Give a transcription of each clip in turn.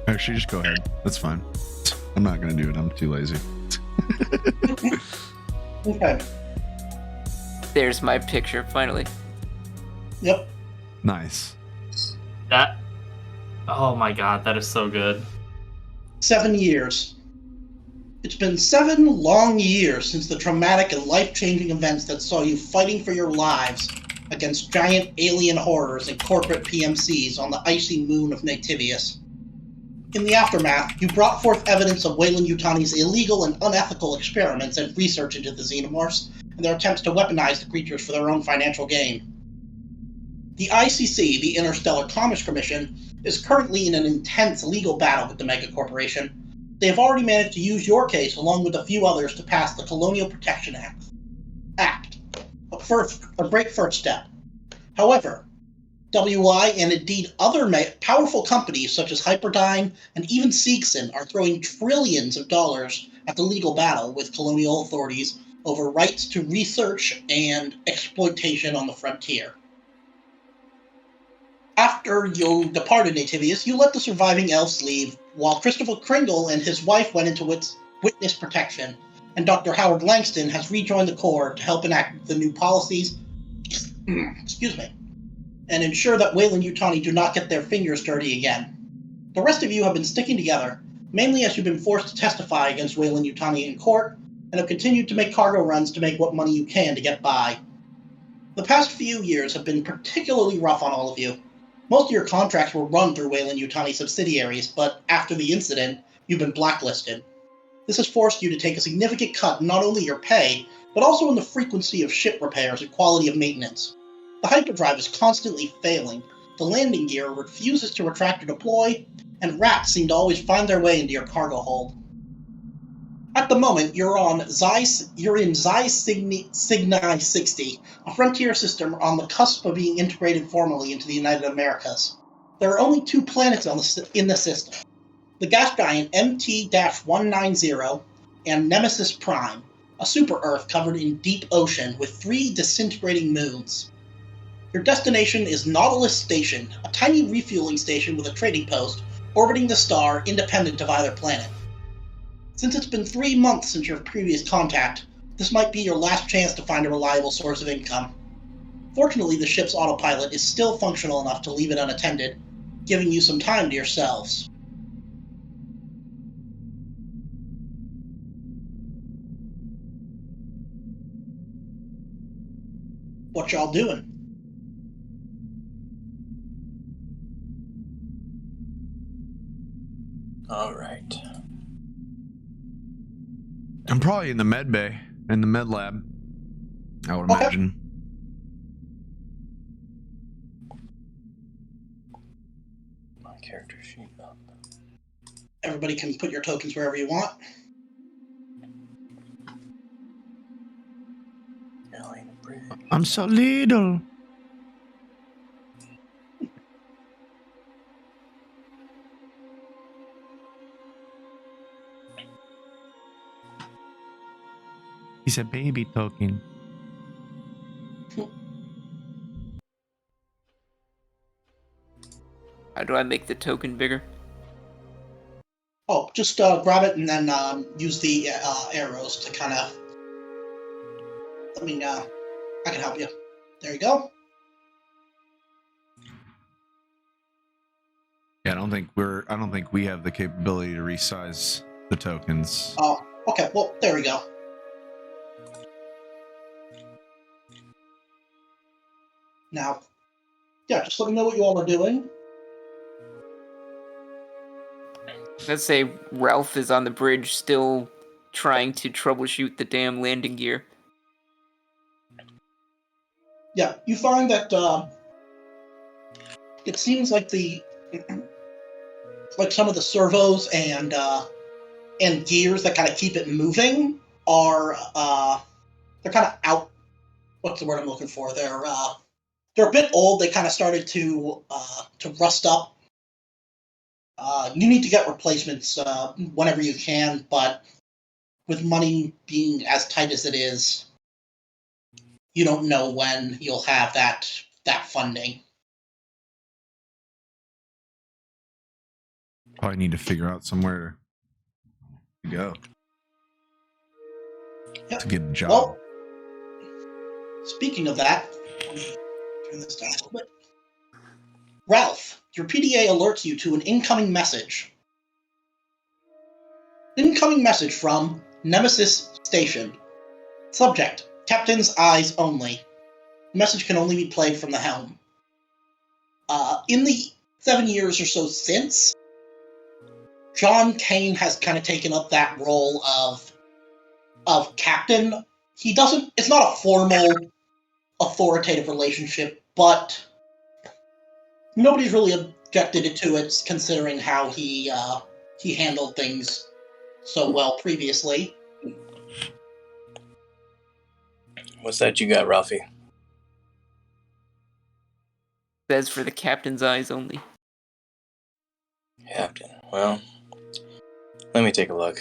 Actually, just go ahead. That's fine. I'm not going to do it. I'm too lazy. Okay. There's my picture, finally. Yep. Nice. That. Oh my god, that is so good. 7 years. It's been 7 long years since the traumatic and life-changing events that saw you fighting for your lives against giant alien horrors and corporate PMCs on the icy moon of Nativius. In the aftermath, you brought forth evidence of Weyland-Yutani's illegal and unethical experiments and research into the xenomorphs and their attempts to weaponize the creatures for their own financial gain. The ICC, the Interstellar Commerce Commission, is currently in an intense legal battle with the megacorporation. They have already managed to use your case along with a few others to pass the Colonial Protection Act. A great first step. However, WI and indeed other powerful companies such as Hyperdyne and even Seegson are throwing trillions of dollars at the legal battle with colonial authorities over rights to research and exploitation on the frontier. After you departed Nativius, you let the surviving elves leave, while Christopher Kringle and his wife went into witness protection, and Dr. Howard Langston has rejoined the Corps to help enact the new policies and ensure that Weyland-Yutani do not get their fingers dirty again. The rest of you have been sticking together, mainly as you've been forced to testify against Weyland-Yutani in court, and have continued to make cargo runs to make what money you can to get by. The past few years have been particularly rough on all of you. Most of your contracts were run through Weyland-Yutani subsidiaries, but after the incident, you've been blacklisted. This has forced you to take a significant cut in not only your pay, but also in the frequency of ship repairs and quality of maintenance. The hyperdrive is constantly failing, the landing gear refuses to retract or deploy, and rats seem to always find their way into your cargo hold. At the moment, you're in Cygni 60, a frontier system on the cusp of being integrated formally into the United Americas. There are only 2 planets in the system, the gas giant MT-190 and Nemesis Prime, a super-Earth covered in deep ocean with 3 disintegrating moons. Your destination is Nautilus Station, a tiny refueling station with a trading post orbiting the star independent of either planet. Since it's been 3 months since your previous contact, this might be your last chance to find a reliable source of income. Fortunately, the ship's autopilot is still functional enough to leave it unattended, giving you some time to yourselves. What y'all doing? All right. I'm probably in the med bay, in the med lab, I would imagine. My character sheet up. Everybody can put your tokens wherever you want. I'm so little. He's a baby token. How do I make the token bigger? Oh, just grab it and then use the arrows to kind of... I can help you. There you go. Yeah, I don't think we have the capability to resize the tokens. Oh, okay. Well, there we go. Now, yeah, just let me know what you all are doing. Let's say Ralph is on the bridge still trying to troubleshoot the damn landing gear. Yeah, you find that it seems like some of the servos and gears that kind of keep it moving are they're kind of out. What's the word I'm looking for? They're a bit old. They kind of started to rust up. You need to get replacements whenever you can, but with money being as tight as it is, you don't know when you'll have that funding. Probably need to figure out somewhere to go Yep. to get a job. Well, speaking of that, let me turn this down a little bit. Ralph, your PDA alerts you to an incoming message. Incoming message from Nemesis Station. Subject, Captain's eyes only. The message can only be played from the helm. In the 7 years or so since, John Kane has kind of taken up that role of captain. He doesn't. It's not a formal, authoritative relationship, but nobody's really objected to it, considering how he handled things so well previously. What's that you got, Ralphie? Says for the captain's eyes only. Captain. Well, let me take a look.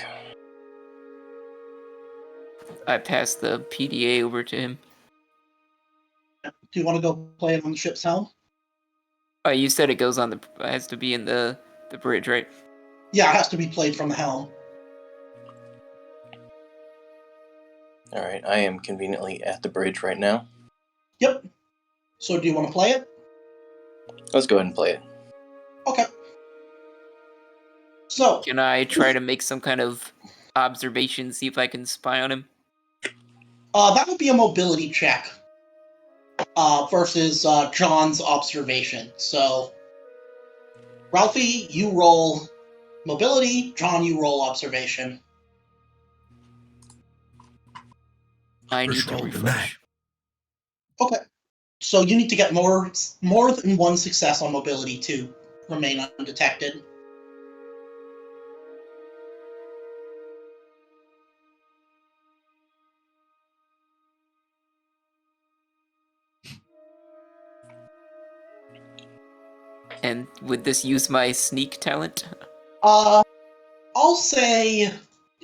I passed the PDA over to him. Do you want to go play it on the ship's helm? Oh, you said it goes on has to be in the bridge, right? Yeah, it has to be played from the helm. All right, I am conveniently at the bridge right now. Yep. So do you want to play it? Let's go ahead and play it. Okay. So, Can I try to make some kind of observation, see if I can spy on him? that would be a mobility check versus John's observation. So, Ralphie, you roll mobility. John, you roll observation. I need First to roll of the refresh. Okay. So you need to get more than one success on mobility to remain undetected. And would this use my sneak talent? I'll say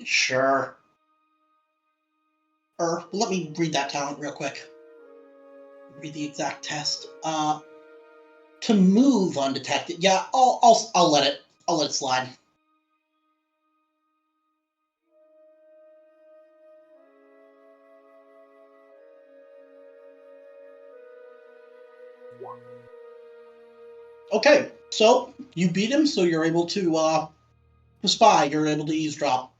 sure. Or let me read that talent real quick. Read the exact test. To move undetected. Yeah, I'll let it slide. Okay, so you beat him, so you're able to spy. You're able to eavesdrop.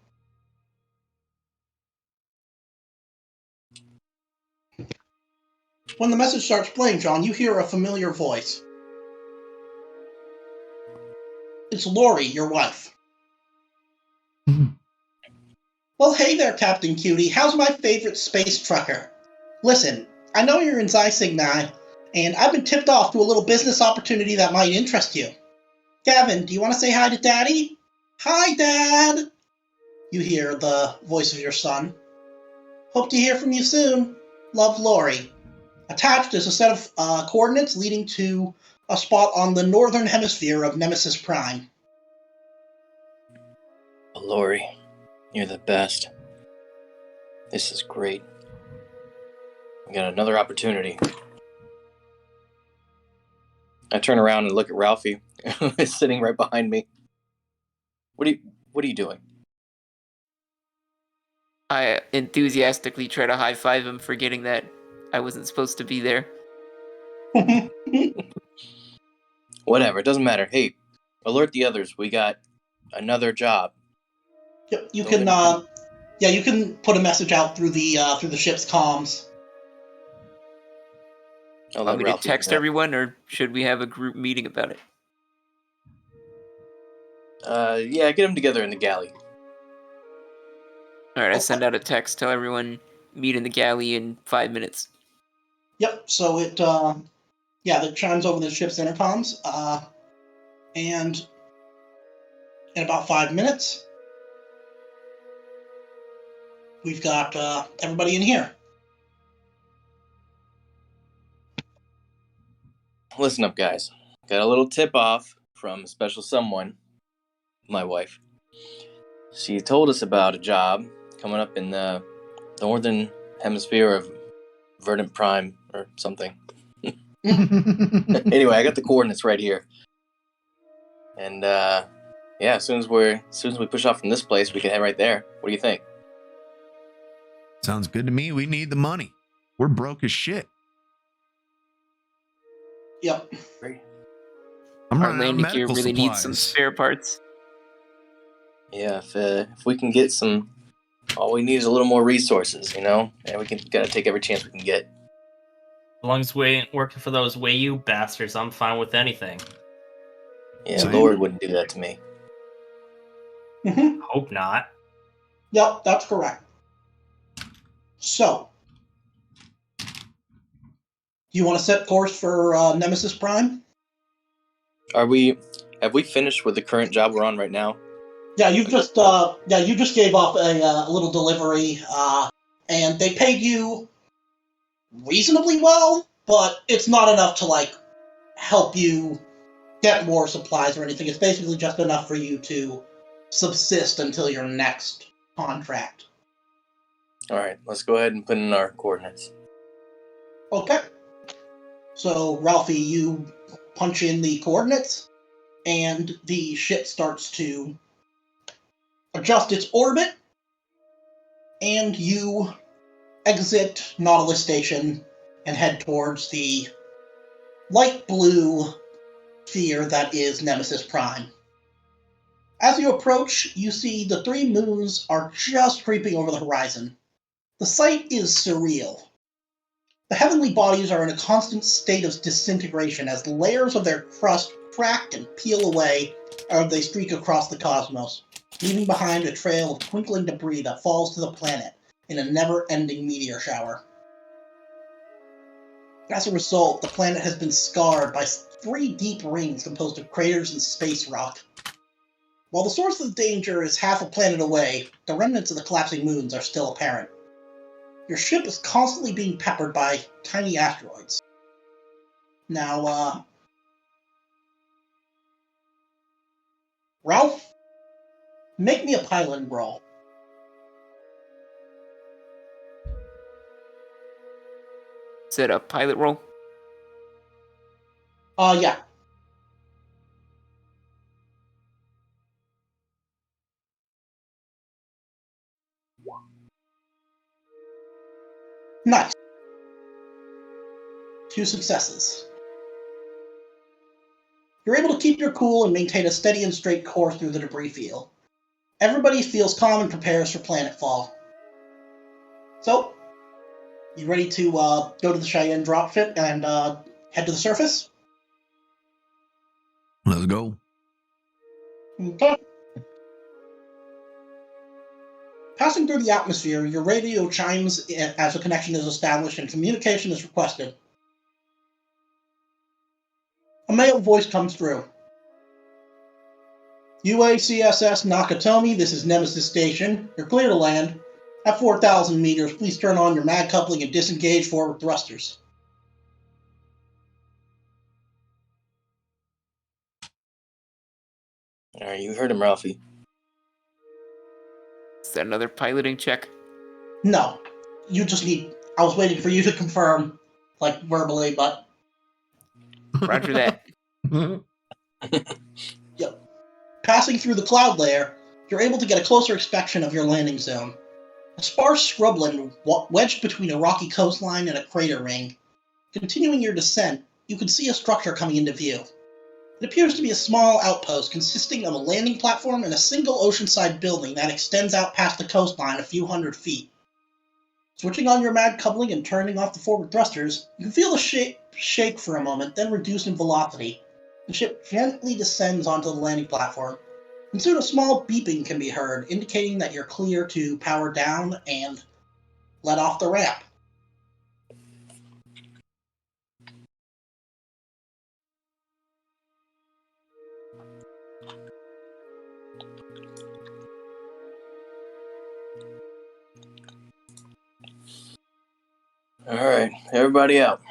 When the message starts playing, John, you hear a familiar voice. It's Lori, your wife. Well, hey there, Captain Cutie. How's my favorite space trucker? Listen, I know you're in Cygni, and I've been tipped off to a little business opportunity that might interest you. Gavin, do you want to say hi to Daddy? Hi, Dad! You hear the voice of your son. Hope to hear from you soon. Love, Lori. Attached is a set of coordinates leading to a spot on the northern hemisphere of Nemesis Prime. Lori, you're the best. This is great. We got another opportunity. I turn around and look at Ralphie, who is sitting right behind me. What are you doing? I enthusiastically try to high-five him, forgetting that I wasn't supposed to be there. Whatever, it doesn't matter. Hey, alert the others. We got another job. Yep, you can put a message out through the ship's comms. I'll Want let me to Ralphie text do that. everyone, or should we have a group meeting about it? Yeah, get them together in the galley. Alright, I send out a text, tell everyone meet in the galley in 5 minutes. Yep, so it that chimes over the ship's intercoms, and in about 5 minutes, we've got everybody in here. Listen up, guys. Got a little tip-off from a special someone, my wife. She told us about a job coming up in the northern hemisphere of Verdant Prime or something. Anyway, I got the coordinates right here. And, yeah, as soon as we push off from this place, we can head right there. What do you think? Sounds good to me. We need the money. We're broke as shit. Yep. I'm Our running out of landing gear medical really needs some supplies. spare parts. Yeah, if we can get some, all we need is a little more resources, you know, and we gotta take every chance we can get. As long as we ain't working for those Wayu bastards, I'm fine with anything. Yeah, So- Lord wouldn't do that to me. Mm-hmm. Hope not. Yep, that's correct. So, you want to set course for Nemesis Prime? Have we finished with the current job we're on right now? Yeah, you just gave off a little delivery, and they paid you reasonably well, but it's not enough to like help you get more supplies or anything. It's basically just enough for you to subsist until your next contract. All right, let's go ahead and put in our coordinates. Okay. So, Ralphie, you punch in the coordinates, and the ship starts to adjust its orbit, and you exit Nautilus Station and head towards the light blue sphere that is Nemesis Prime. As you approach, you see the 3 moons are just creeping over the horizon. The sight is surreal. The heavenly bodies are in a constant state of disintegration as layers of their crust crack and peel away as they streak across the cosmos, leaving behind a trail of twinkling debris that falls to the planet in a never-ending meteor shower. As a result, the planet has been scarred by 3 deep rings composed of craters and space rock. While the source of the danger is half a planet away, the remnants of the collapsing moons are still apparent. Your ship is constantly being peppered by tiny asteroids. Now, Ralph, make me a piloting roll. Is it a pilot roll? Yeah. Nice. 2 successes. You're able to keep your cool and maintain a steady and straight course through the debris field. Everybody feels calm and prepares for planetfall. So, you ready to go to the Cheyenne dropship and head to the surface? Let's go. Okay. Passing through the atmosphere, your radio chimes as a connection is established and communication is requested. A male voice comes through. UACSS Nakatomi, this is Nemesis Station. You're clear to land. At 4,000 meters, please turn on your mag coupling and disengage forward thrusters. All right, you heard him, Ralphie. Is that another piloting check? No. You just need... I was waiting for you to confirm, like, verbally, but... Roger that. Yep. Passing through the cloud layer, you're able to get a closer inspection of your landing zone. A sparse scrubland wedged between a rocky coastline and a crater ring. Continuing your descent, you can see a structure coming into view. It appears to be a small outpost consisting of a landing platform and a single oceanside building that extends out past the coastline a few hundred feet. Switching on your mag coupling and turning off the forward thrusters, you can feel the ship shake for a moment, then reduce in velocity. The ship gently descends onto the landing platform, and soon a small beeping can be heard, indicating that you're clear to power down and let off the ramp. All right, everybody out.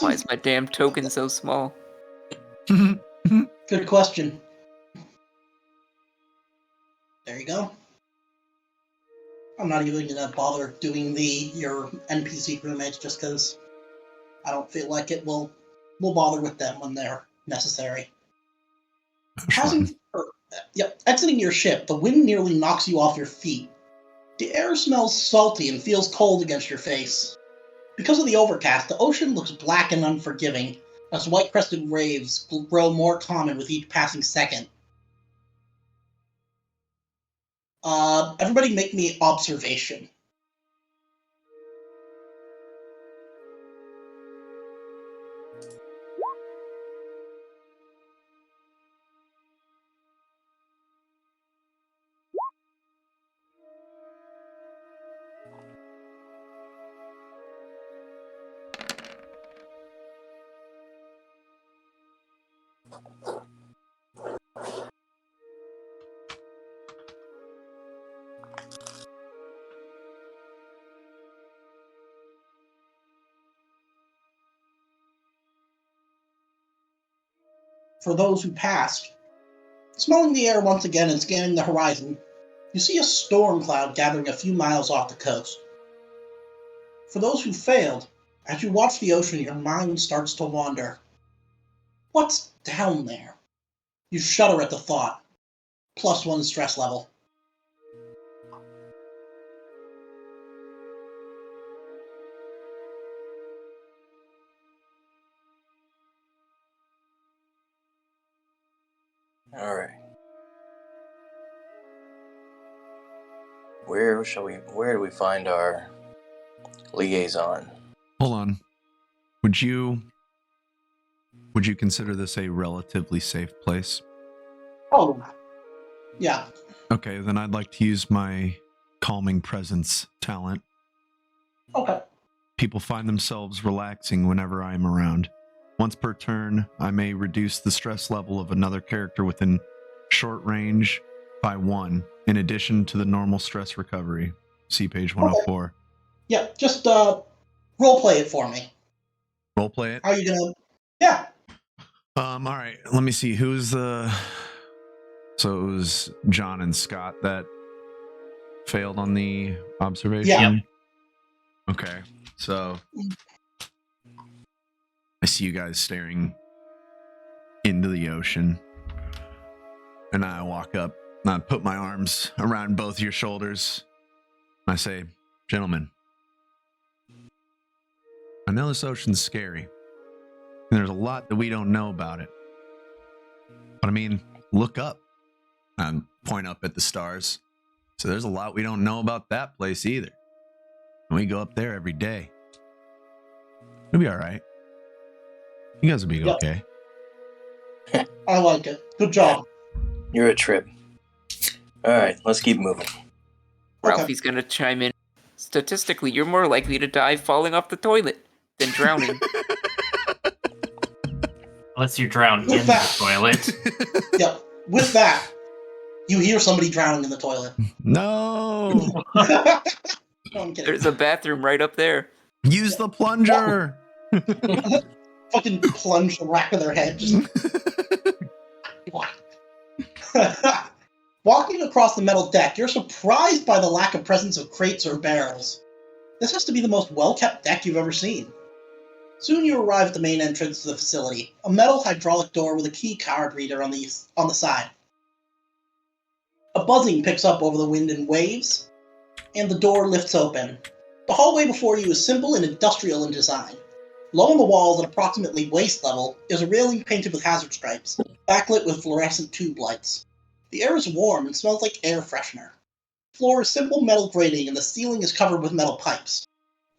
Why is my damn token so small? Good question. There you go. I'm not even gonna bother doing your NPC crewmates just because I don't feel like it. We'll bother with them when they're necessary. That's fine. Exiting your ship, the wind nearly knocks you off your feet. The air smells salty and feels cold against your face. Because of the overcast, the ocean looks black and unforgiving, as white-crested waves grow more common with each passing second. Everybody make me observation. For those who passed, smelling the air once again and scanning the horizon, you see a storm cloud gathering a few miles off the coast. For those who failed, as you watch the ocean, your mind starts to wander. What's down there? You shudder at the thought. +1 stress level. All right. Where do we find our liaison? Hold on. Would you consider this a relatively safe place? Oh, yeah. Okay, then I'd like to use my calming presence talent. Okay. People find themselves relaxing whenever I am around. Once per turn, I may reduce the stress level of another character within short range by 1, in addition to the normal stress recovery. See page 104. Yeah, just role play it for me. Role play it? How are you gonna? Yeah. All right, let me see. Who's the... So it was John and Scott that failed on the observation? Yeah. Okay, so I see you guys staring into the ocean. And I walk up and I put my arms around both your shoulders. And I say, gentlemen, I know this ocean's scary. And there's a lot that we don't know about it. But I mean, look up. And point up at the stars. So there's a lot we don't know about that place either. And we go up there every day. It'll be all right. You guys will be Yep. okay. I like it. Good job. You're a trip. All right, let's keep moving. Ralphie's gonna chime in. Statistically, you're more likely to die falling off the toilet than drowning. Unless you drown in With the that. toilet. Yep. With that, you hear somebody drowning in the toilet. No! No, I'm kidding. There's a bathroom right up there. Use the plunger! Fucking plunge the rack of their head. Just... Walking across the metal deck, you're surprised by the lack of presence of crates or barrels. This has to be the most well-kept deck you've ever seen. Soon you arrive at the main entrance to the facility, a metal hydraulic door with a key card reader on the side. A buzzing picks up over the wind and waves, and the door lifts open. The hallway before you is simple and industrial in design. Low on the walls at approximately waist level is a railing painted with hazard stripes, backlit with fluorescent tube lights. The air is warm and smells like air freshener. The floor is simple metal grating and the ceiling is covered with metal pipes.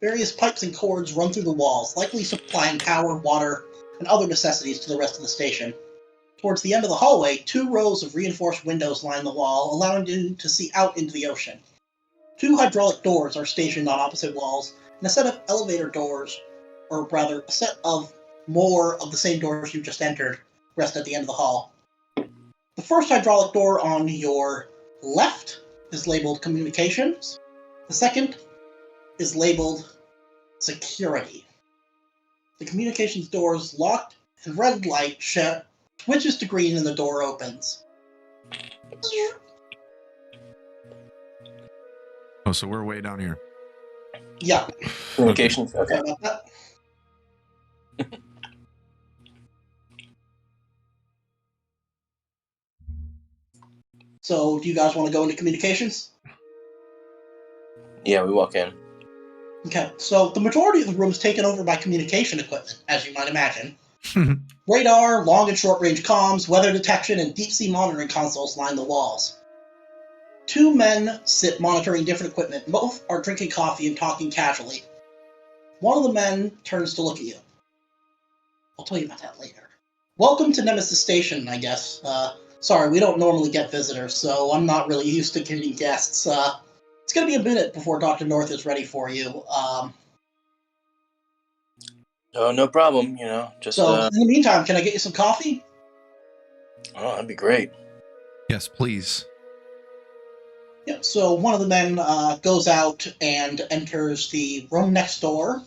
Various pipes and cords run through the walls, likely supplying power, water, and other necessities to the rest of the station. Towards the end of the hallway, 2 rows of reinforced windows line the wall, allowing you to see out into the ocean. 2 hydraulic doors are stationed on opposite walls, and a set of elevator doors, or rather, a set of more of the same doors you just entered, rest at the end of the hall. The first hydraulic door on your left is labeled Communications. The second is labeled Security. The communications door is locked, and red light switches to green and the door opens. Oh, so we're way down here. Yeah. Communications. Okay. Sorry about that. So, do you guys want to go into communications? Yeah, we walk in. Okay, so the majority of the room is taken over by communication equipment, as you might imagine. Radar, long and short-range comms, weather detection, and deep-sea monitoring consoles line the walls. Two men sit monitoring different equipment. Both are drinking coffee and talking casually. One of the men turns to look at you. I'll tell you about that later. Welcome to Nemesis Station, I guess. Sorry, we don't normally get visitors, so I'm not really used to getting guests. It's going to be a minute before Dr. North is ready for you. Oh, no problem. Just So, in the meantime, can I get you some coffee? Oh, that'd be great. Yes, please. Yep, so one of the men goes out and enters the room next door.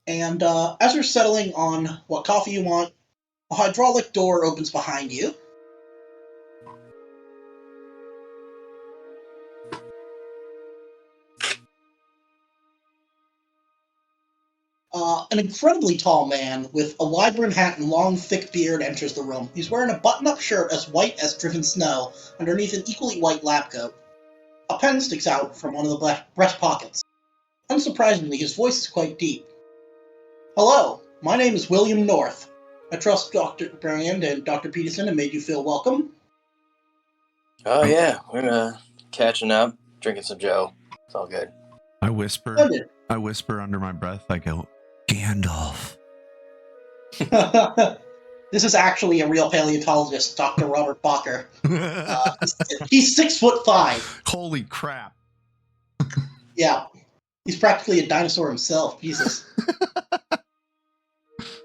And as you're settling on what coffee you want, a hydraulic door opens behind you. An incredibly tall man with a wide-brimmed hat and long, thick beard enters the room. He's wearing a button-up shirt as white as driven snow underneath an equally white lab coat. A pen sticks out from one of the breast pockets. Unsurprisingly, his voice is quite deep. Hello, my name is William North. I trust Dr. Brand and Dr. Peterson have made you feel welcome. Oh, yeah. We're catching up, drinking some Joe. It's all good. I whisper. Splendid. I whisper under my breath. I go, Gandalf. This is actually a real paleontologist, Dr. Robert Bacher. He's 6'5". Holy crap. Yeah. He's practically a dinosaur himself. Jesus.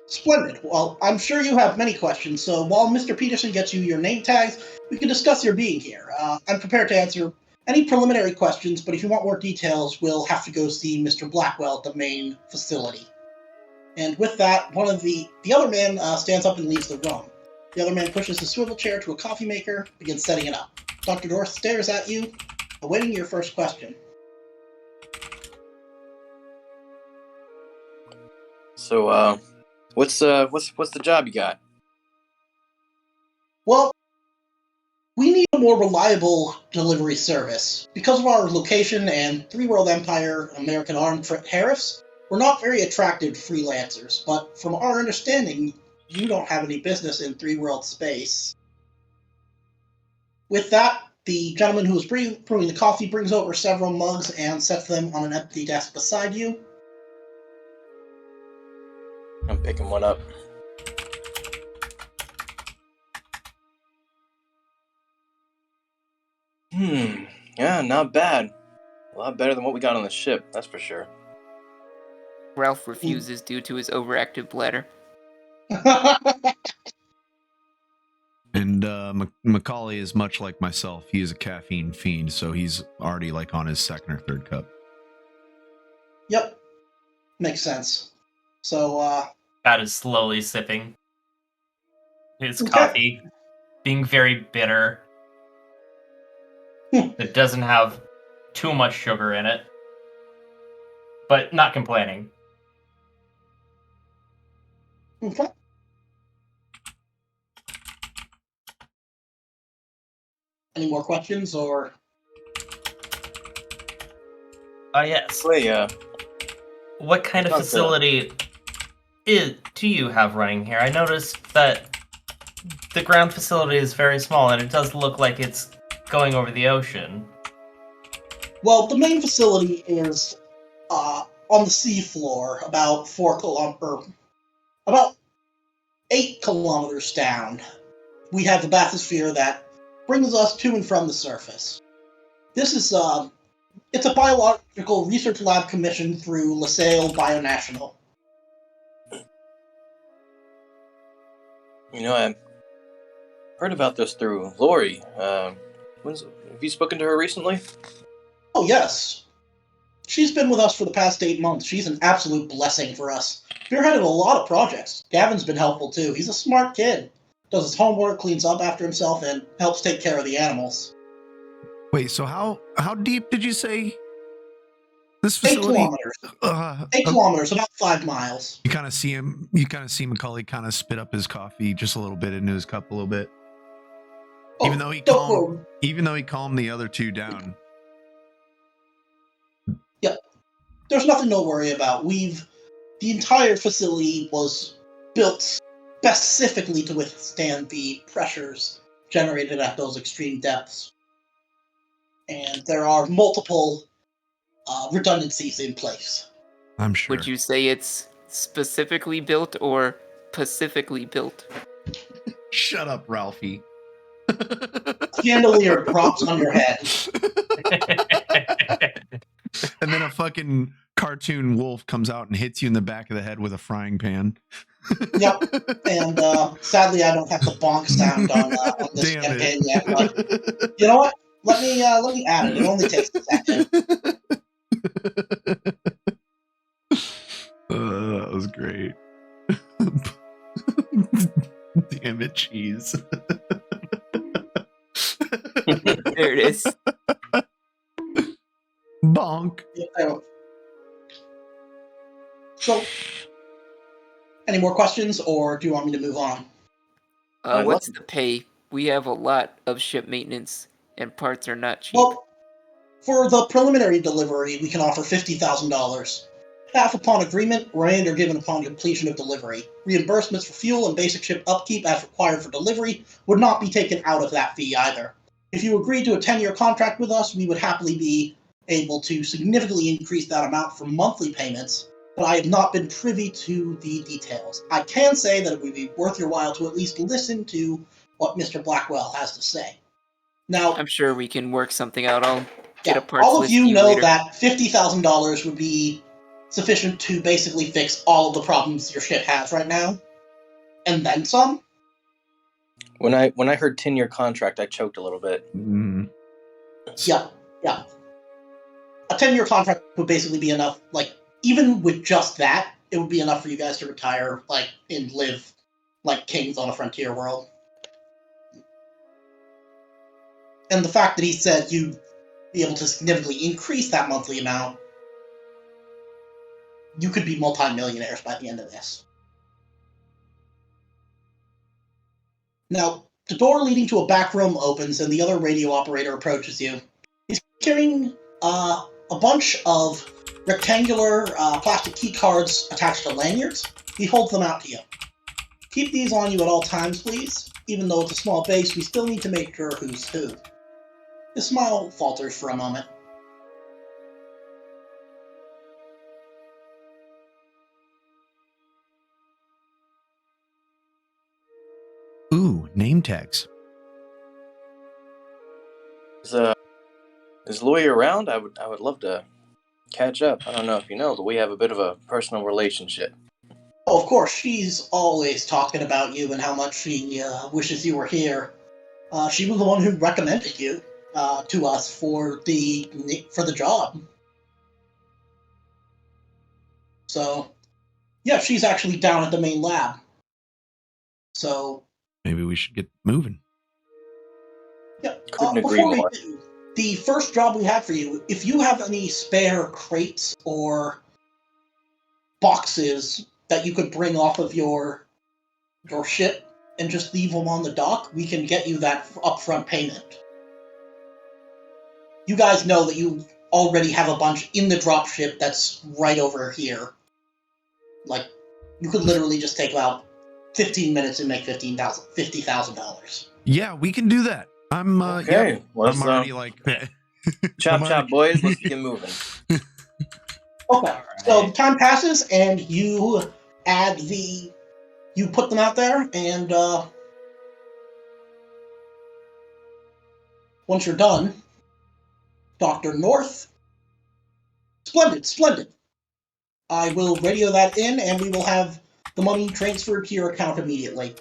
Splendid. Well, I'm sure you have many questions, so while Mr. Peterson gets you your name tags, we can discuss your being here. I'm prepared to answer any preliminary questions, but if you want more details, we'll have to go see Mr. Blackwell at the main facility. And with that, one of the other man stands up and leaves the room. The other man pushes his swivel chair to a coffee maker, begins setting it up. Dr. North stares at you, awaiting your first question. So, what's the job you got? Well, we need a more reliable delivery service. Because of our location and Three World Empire American armed tariffs, we're not very attractive freelancers, but from our understanding, you don't have any business in Three World space. With that, the gentleman who is brewing the coffee brings over several mugs and sets them on an empty desk beside you. I'm picking one up. Yeah, not bad. A lot better than what we got on the ship, that's for sure. Ralph refuses due to his overactive bladder. And Macaulay is much like myself. He is a caffeine fiend, so he's already like on his second or third cup. Yep. Makes sense. So, Scott is slowly sipping his Okay. coffee, being very bitter. It doesn't have too much sugar in it, but not complaining. Okay. Any more questions, or? Yes. Wait, What kind of Not the- facility do you have running here? I noticed that the ground facility is very small, and it does look like it's going over the ocean. Well, the main facility is on the seafloor, about 8 kilometers down. We have the bathysphere that brings us to and from the surface. This is it's a biological research lab commissioned through Laselle Bionational. I heard about this through Lori. Have you spoken to her recently? Oh, yes. She's been with us for the past 8 months. She's an absolute blessing for us. Spearheaded a lot of projects. Gavin's been helpful, too. He's a smart kid. Does his homework, cleans up after himself, and helps take care of the animals. Wait, so how deep did you say this 8 facility? kilometers. 8 kilometers, about 5 miles. You kind of see Macaulay kind of spit up his coffee just a little bit into his cup a little bit. Oh, even though he don't calmed, worry. even though he calmed the other two down. There's nothing to worry about. The entire facility was built specifically to withstand the pressures generated at those extreme depths. And there are multiple redundancies in place. I'm sure. Would you say it's specifically built or pacifically built? Shut up, Ralphie. Chandelier drops on your head. And then a fucking cartoon wolf comes out and hits you in the back of the head with a frying pan. Yep. And sadly, I don't have the bonk sound on this Damn campaign it. yet. But you know what? Let me add it. It only takes a second. That was great. Damn it, cheese. There it is. Bonk. So, any more questions, or do you want me to move on? What's the pay? We have a lot of ship maintenance, and parts are not cheap. Well, for the preliminary delivery, we can offer $50,000. Half upon agreement, remainder given upon completion of delivery. Reimbursements for fuel and basic ship upkeep as required for delivery would not be taken out of that fee either. If you agree to a 10-year contract with us, we would happily be able to significantly increase that amount for monthly payments, but I have not been privy to the details. I can say that it would be worth your while to at least listen to what Mr. Blackwell has to say. Now, I'm sure we can work something out. I'll get a parts all of list you to you know later. that $50,000 would be sufficient to basically fix all of the problems your ship has right now, and then some. When I heard 10-year contract, I choked a little bit. Yeah. A 10-year contract would basically be enough. Like, even with just that, it would be enough for you guys to retire, like, and live like kings on a frontier world. And the fact that he said you'd be able to significantly increase that monthly amount, you could be multi-millionaires by the end of this. Now, the door leading to a back room opens and the other radio operator approaches you. He's carrying a bunch of rectangular plastic key cards attached to lanyards. He holds them out to you. Keep these on you at all times, please. Even though it's a small base, we still need to make sure who's who. His smile falters for a moment. Ooh, name tags. Is Louis around? I would love to catch up. I don't know if you know, but we have a bit of a personal relationship. Oh, of course, she's always talking about you and how much she wishes you were here. She was the one who recommended you to us for the job. So, yeah, she's actually down at the main lab. So maybe we should get moving. yeah, Couldn't agree before we more. do, the first job we have for you, if you have any spare crates or boxes that you could bring off of your ship and just leave them on the dock, we can get you that upfront payment. You guys know that you already have a bunch in the dropship that's right over here. Like, you could literally just take about 15 minutes and make $50,000. Yeah, we can do that. I'm Okay, yeah, let's I'm already like chop, boys. Let's get moving. Okay, so the time passes and you put them out there, and once you're done, Dr. North, splendid. I will radio that in, and we will have the money transferred to your account immediately.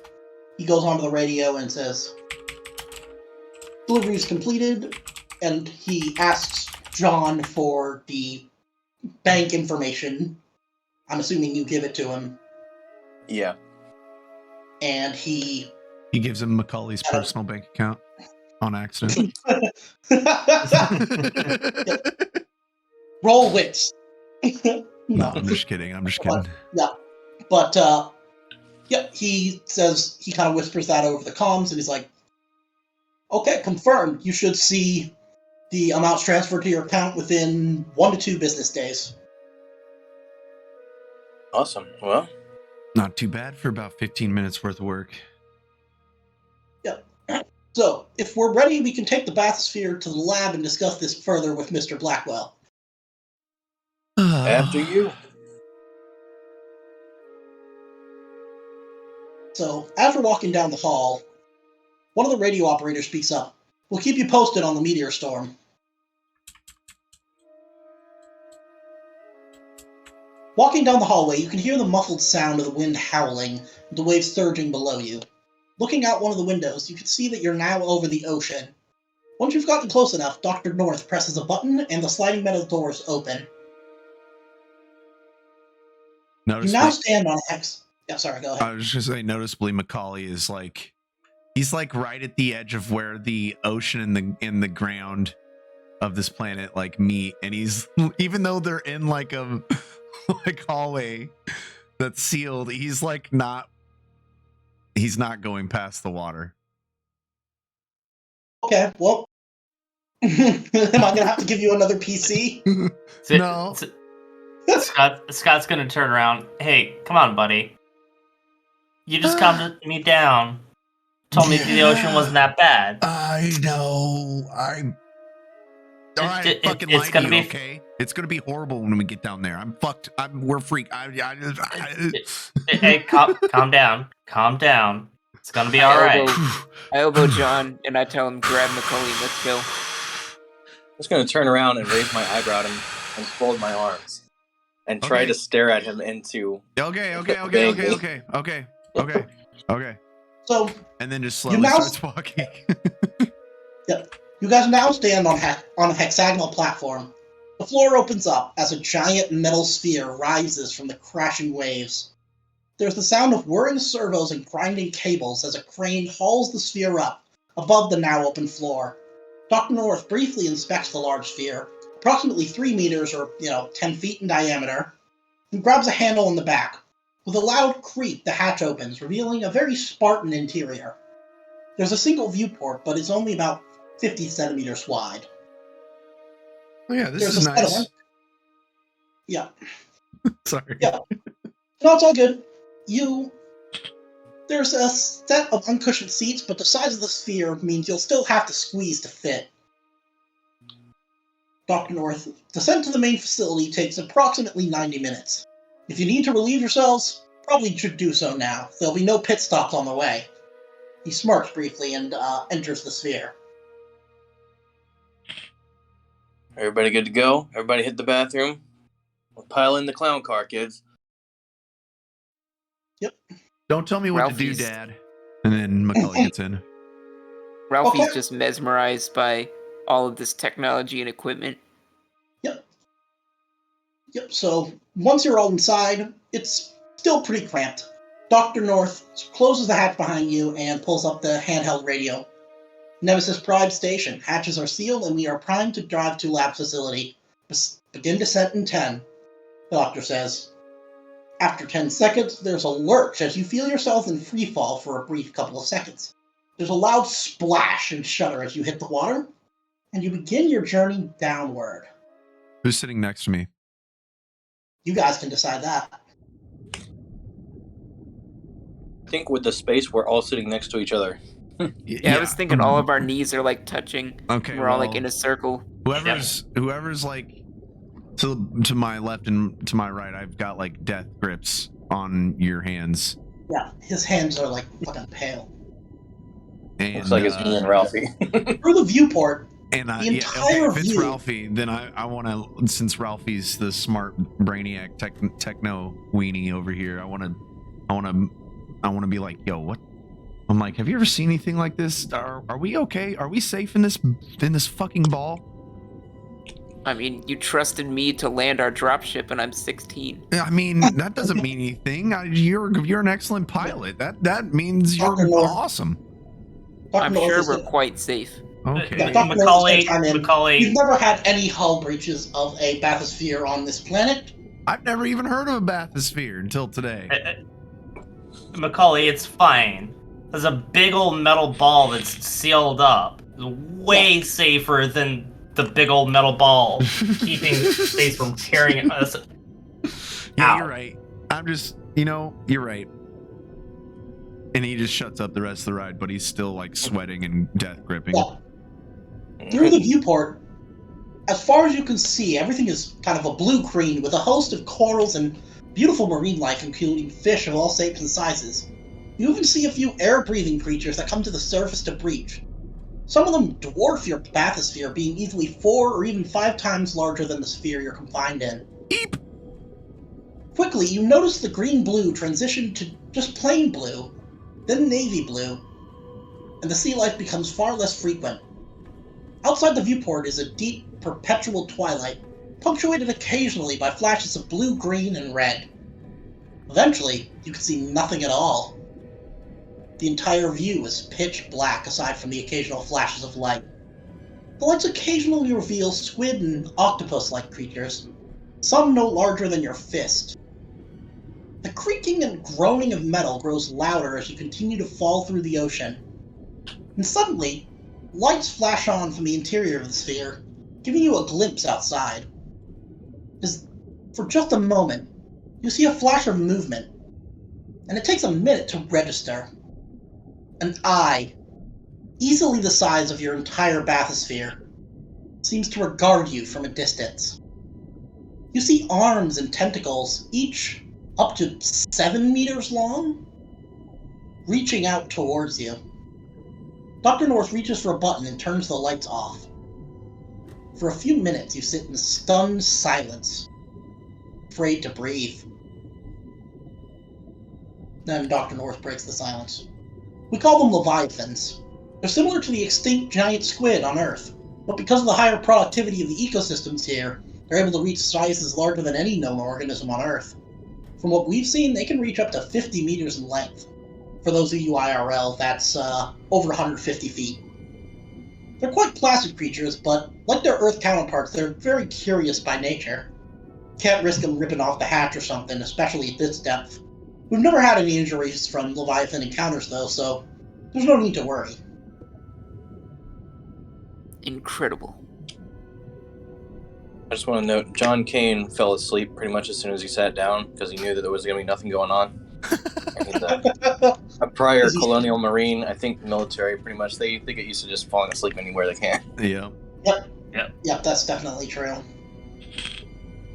He goes onto the radio and says, delivery is completed, and he asks John for the bank information. I'm assuming you give it to him. Yeah. And he gives him Macaulay's personal bank account on accident. Roll wits. No, I'm just kidding. But he says, he kind of whispers that over the comms, and he's like, Okay, confirmed. You should see the amounts transferred to your account within 1 to 2 business days. Awesome. Well, Not too bad for about 15 minutes worth of work. Yep. So, if we're ready, we can take the bathysphere to the lab and discuss this further with Mr. Blackwell. after you. So, as we're walking down the hall, one of the radio operators speaks up. We'll keep you posted on the meteor storm. Walking down the hallway, you can hear the muffled sound of the wind howling, the waves surging below you. Looking out one of the windows, you can see that you're now over the ocean. Once you've gotten close enough, Dr. North presses a button and the sliding metal doors open. You now stand on a hex. Yeah, sorry, go ahead. I was just gonna say, noticeably, Macaulay is he's right at the edge of where the ocean and the ground of this planet meet, and he's, even though they're in a hallway that's sealed, he's not going past the water. Okay, well, am I gonna have to give you another PC? No. Scott's gonna turn around. Hey, come on, buddy. You just calmed me down. Told me the ocean wasn't that bad. I know. All right, fucking it's gonna be okay. It's gonna be horrible when we get down there. I'm fucked. We're freak. Hey, calm down. Calm down. It's gonna be all right. I elbow John and I tell him, grab Macaulay, let's go. I'm just going to turn around and raise my eyebrow and fold my arms and try to stare at him into. Okay. So, and then just slowly starts walking. Yep. You guys now stand on a hexagonal platform. The floor opens up as a giant metal sphere rises from the crashing waves. There's the sound of whirring servos and grinding cables as a crane hauls the sphere up above the now open floor. Dr. North briefly inspects the large sphere, approximately 3 meters or 10 feet in diameter, and grabs a handle in the back. With a loud creak, the hatch opens, revealing a very Spartan interior. There's a single viewport, but it's only about 50 centimeters wide. Oh yeah, this is nice. Yeah. Sorry. Yeah. No, it's all good. There's a set of uncushioned seats, but the size of the sphere means you'll still have to squeeze to fit. Dr. North, descent to the main facility takes approximately 90 minutes. If you need to relieve yourselves, probably should do so now. There'll be no pit stops on the way. He smirks briefly and enters the sphere. Everybody good to go? Everybody hit the bathroom? We'll pile in the clown car, kids. Yep. Don't tell me what Ralphie's... to do, Dad. And then Macaulay gets in. Ralphie's just mesmerized by all of this technology and equipment. Yep. So once you're all inside, it's still pretty cramped. Dr. North closes the hatch behind you and pulls up the handheld radio. Nemesis Prime station. Hatches are sealed and we are primed to drive to lab facility. Begin descent in 10, the doctor says. After 10 seconds, there's a lurch as you feel yourself in free fall for a brief couple of seconds. There's a loud splash and shudder as you hit the water, and you begin your journey downward. Who's sitting next to me? You guys can decide that. I think with the space, we're all sitting next to each other. Yeah, I was thinking all of our knees are touching. Okay, we're all in a circle. Whoever's to my left and to my right, I've got death grips on your hands. Yeah, his hands are fucking pale. And, looks like it's me and Ralphie. Through the viewport, and the entire if it's view. Ralphie, then I want to, since Ralphie's the smart brainiac techno weenie over here, I want to be like, yo, what? I'm like, have you ever seen anything like this? Are we okay? Are we safe in this fucking ball? I mean, you trusted me to land our dropship, and I'm 16. I mean, that doesn't mean anything. You're an excellent pilot. That means you're awesome. I'm sure we're quite safe. Okay. Yeah, Macaulay. You've never had any hull breaches of a bathysphere on this planet. I've never even heard of a bathysphere until today. Macaulay, it's fine. There's a big old metal ball that's sealed up. Way safer than the big old metal ball keeping space from carrying us Yeah, out. you're right. I'm just, you're right. And he just shuts up the rest of the ride, but he's still like sweating and death gripping. Yeah. Through the viewport, as far as you can see, everything is kind of a blue-green with a host of corals and beautiful marine life, including fish of all shapes and sizes. You even see a few air-breathing creatures that come to the surface to breach. Some of them dwarf your bathysphere, being easily 4 or even 5 times larger than the sphere you're confined in. Eep. Quickly, you notice the green-blue transition to just plain blue, then navy blue, and the sea life becomes far less frequent. Outside the viewport is a deep, perpetual twilight, punctuated occasionally by flashes of blue, green, and red. Eventually, you can see nothing at all. The entire view is pitch black aside from the occasional flashes of light. The lights occasionally reveal squid and octopus-like creatures, some no larger than your fist. The creaking and groaning of metal grows louder as you continue to fall through the ocean. And suddenly, lights flash on from the interior of the sphere, giving you a glimpse outside. For just a moment, you see a flash of movement, and it takes a minute to register. An eye, easily the size of your entire bathysphere, seems to regard you from a distance. You see arms and tentacles, each up to 7 meters long, reaching out towards you. Dr. North reaches for a button and turns the lights off. For a few minutes, you sit in stunned silence, afraid to breathe. Then Dr. North breaks the silence. We call them leviathans. They're similar to the extinct giant squid on Earth, but because of the higher productivity of the ecosystems here, they're able to reach sizes larger than any known organism on Earth. From what we've seen, they can reach up to 50 meters in length. For those of you IRL, that's over 150 feet. They're quite placid creatures, but like their Earth counterparts, they're very curious by nature. Can't risk them ripping off the hatch or something, especially at this depth. We've never had any injuries from Leviathan encounters, though, so there's no need to worry. Incredible. I just want to note, John Kane fell asleep pretty much as soon as he sat down because he knew that there was going to be nothing going on. And he's a prior colonial marine, I think military, pretty much, they get used to just falling asleep anywhere they can. Yeah. Yep, that's definitely true.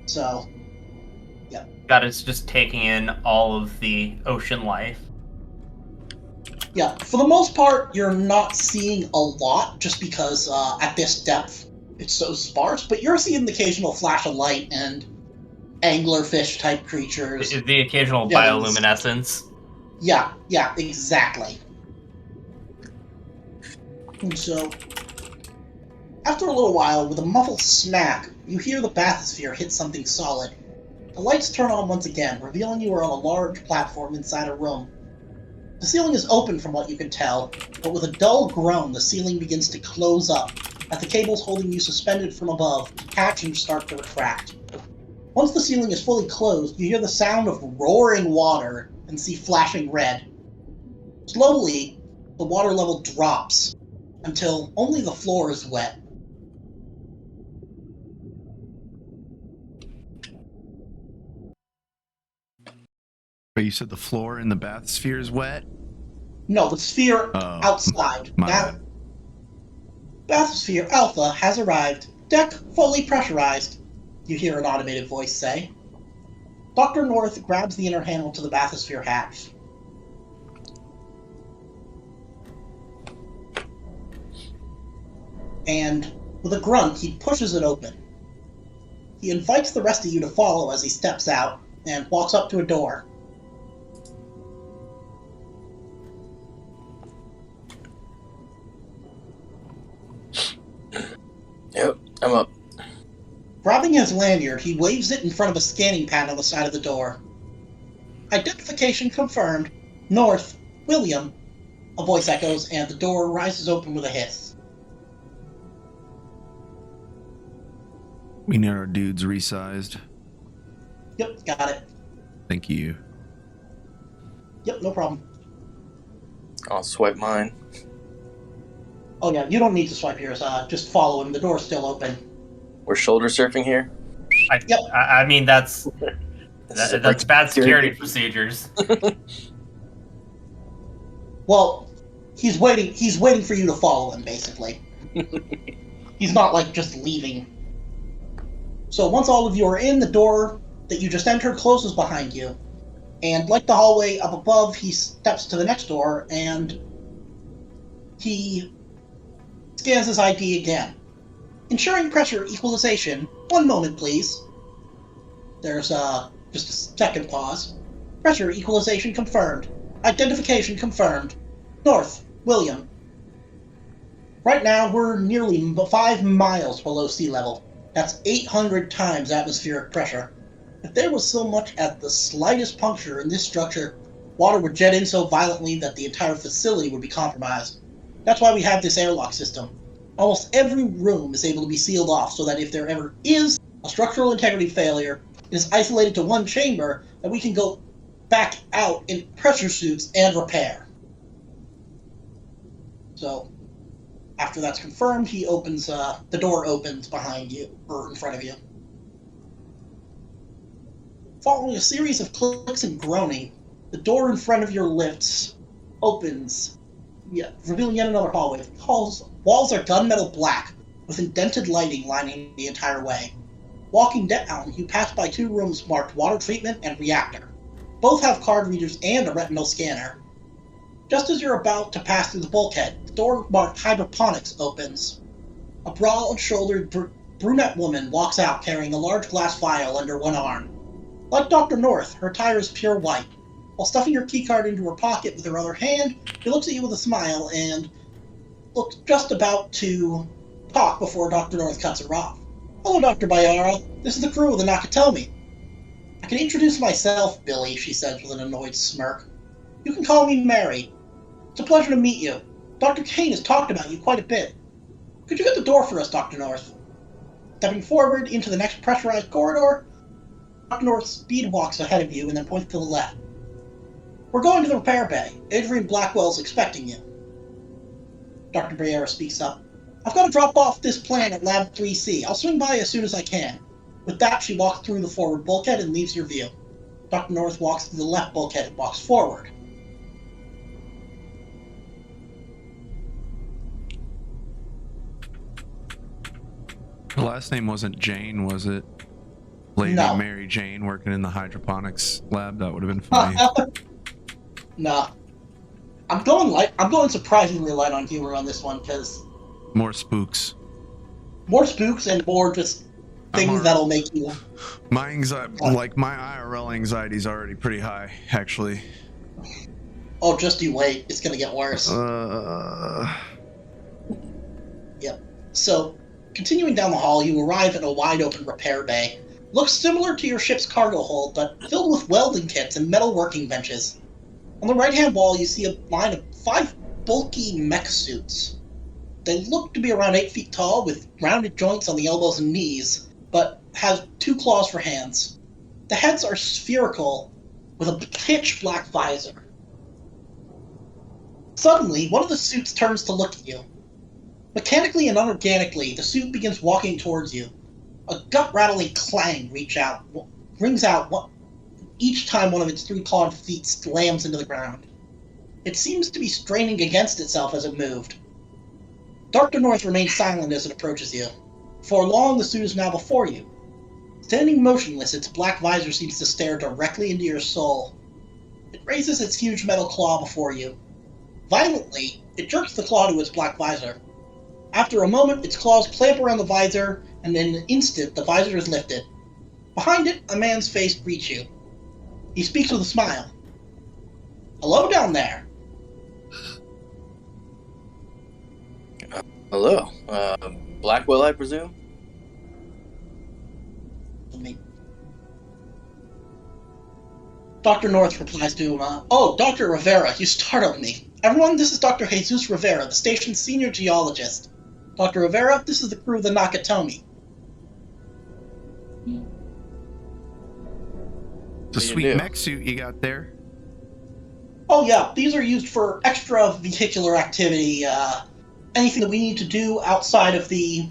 So, That is just taking in all of the ocean life. yeah, for the most part, you're not seeing a lot just because at this depth it's so sparse, but you're seeing the occasional flash of light and anglerfish type creatures. The occasional bioluminescence. Yeah, exactly. And so, after a little while, with a muffled smack, you hear the bathysphere hit something solid. The lights turn on once again, revealing you are on a large platform inside a room. The ceiling is open from what you can tell, but with a dull groan, the ceiling begins to close up, as the cables holding you suspended from above catch and start to retract. Once the ceiling is fully closed, you hear the sound of roaring water and see flashing red. Slowly, the water level drops, until only the floor is wet. But you said the floor in the bathysphere is wet? No, the sphere outside. My That bad. Bathysphere Alpha has arrived. Deck fully pressurized, you hear an automated voice say. Dr. North grabs the inner handle to the bathysphere hatch. And with a grunt, he pushes it open. He invites the rest of you to follow as he steps out and walks up to a door. Yep, I'm up. Grabbing his lanyard, he waves it in front of a scanning pad on the side of the door. Identification confirmed. North, William, a voice echoes, and the door rises open with a hiss. We need our dudes resized. Yep, got it. Thank you. Yep, no problem. I'll swipe mine. Oh yeah, you don't need to swipe yours. Just follow him. The door's still open. We're shoulder surfing here. Yep. I mean, that's This is that's bad security security. procedures. Well, he's waiting. He's waiting for you to follow him, basically. He's not like just leaving. So once all of you are in, the door that you just entered closes behind you, and like the hallway up above, he steps to the next door and he scans his ID again. Ensuring pressure equalization. 1 moment, please. There's just a second pause. Pressure equalization confirmed. Identification confirmed. North, William. Right now, we're nearly 5 miles below sea level. That's 800 times atmospheric pressure. If there was so much as the slightest puncture in this structure, water would jet in so violently that the entire facility would be compromised. That's why we have this airlock system. Almost every room is able to be sealed off so that if there ever is a structural integrity failure, it is isolated to one chamber that we can go back out in pressure suits and repair. So, after that's confirmed, he opens, the door opens behind you, or in front of you. Following a series of clicks and groaning, the door in front of your lifts opens, revealing yet another hallway. Walls are gunmetal black, with indented lighting lining the entire way. Walking down, you pass by 2 rooms marked water treatment and reactor. Both have card readers and a retinal scanner. Just as you're about to pass through the bulkhead, the door marked hydroponics opens. A broad-shouldered brunette woman walks out carrying a large glass vial under one arm. Like Dr. North, her attire is pure white. While stuffing her keycard into her pocket with her other hand, she looks at you with a smile and looks just about to talk before Dr. North cuts her off. Hello, Dr. Bayara. This is the crew of the Nakatomi. I can introduce myself, Billy, she says with an annoyed smirk. You can call me Mary. It's a pleasure to meet you. Dr. Kane has talked about you quite a bit. Could you get the door for us, Dr. North? Stepping forward into the next pressurized corridor, Dr. North speed walks ahead of you and then points to the left. We're going to the repair bay. Adrian Blackwell's expecting you. Dr. Briera speaks up. I've got to drop off this plan at Lab 3C. I'll swing by as soon as I can. With that, she walks through the forward bulkhead and leaves your view. Dr. North walks to the left bulkhead and walks forward. Her last name wasn't Jane, was it? Lady No. Mary Jane working in the hydroponics lab? That would have been funny. Nah. I'm going surprisingly light on humor on this one because More spooks. more spooks and more just things that'll make you. My anxiety, like my IRL anxiety is already pretty high, actually. Oh, just you wait. It's gonna get worse. Yep. So, continuing down the hall, you arrive at a wide-open repair bay. Looks similar to your ship's cargo hold, but filled with welding kits and metal working benches. On the right-hand wall, you see a line of 5 bulky mech suits. They look to be around 8 feet tall, with rounded joints on the elbows and knees, but have 2 claws for hands. The heads are spherical, with a pitch black visor. Suddenly, one of the suits turns to look at you. Mechanically and unorganically, the suit begins walking towards you. A gut-rattling clang rings out each time one of its 3 clawed feet slams into the ground. It seems to be straining against itself as it moved. Dr. North remains silent as it approaches you. For long, the suit is now before you. Standing motionless, its black visor seems to stare directly into your soul. It raises its huge metal claw before you. Violently, it jerks the claw to its black visor. After a moment, its claws clamp around the visor, and in an instant, the visor is lifted. Behind it, a man's face greets you. He speaks with a smile. Hello down there. Hello. Blackwell, I presume? Dr. North replies to him, Oh, Dr. Rivera, you startled me. Everyone, this is Dr. Jesus Rivera, the station's senior geologist. Dr. Rivera, this is the crew of the Nakatomi. It's a sweet mech suit you got there. Oh yeah, these are used for extra vehicular activity. Anything that we need to do outside of the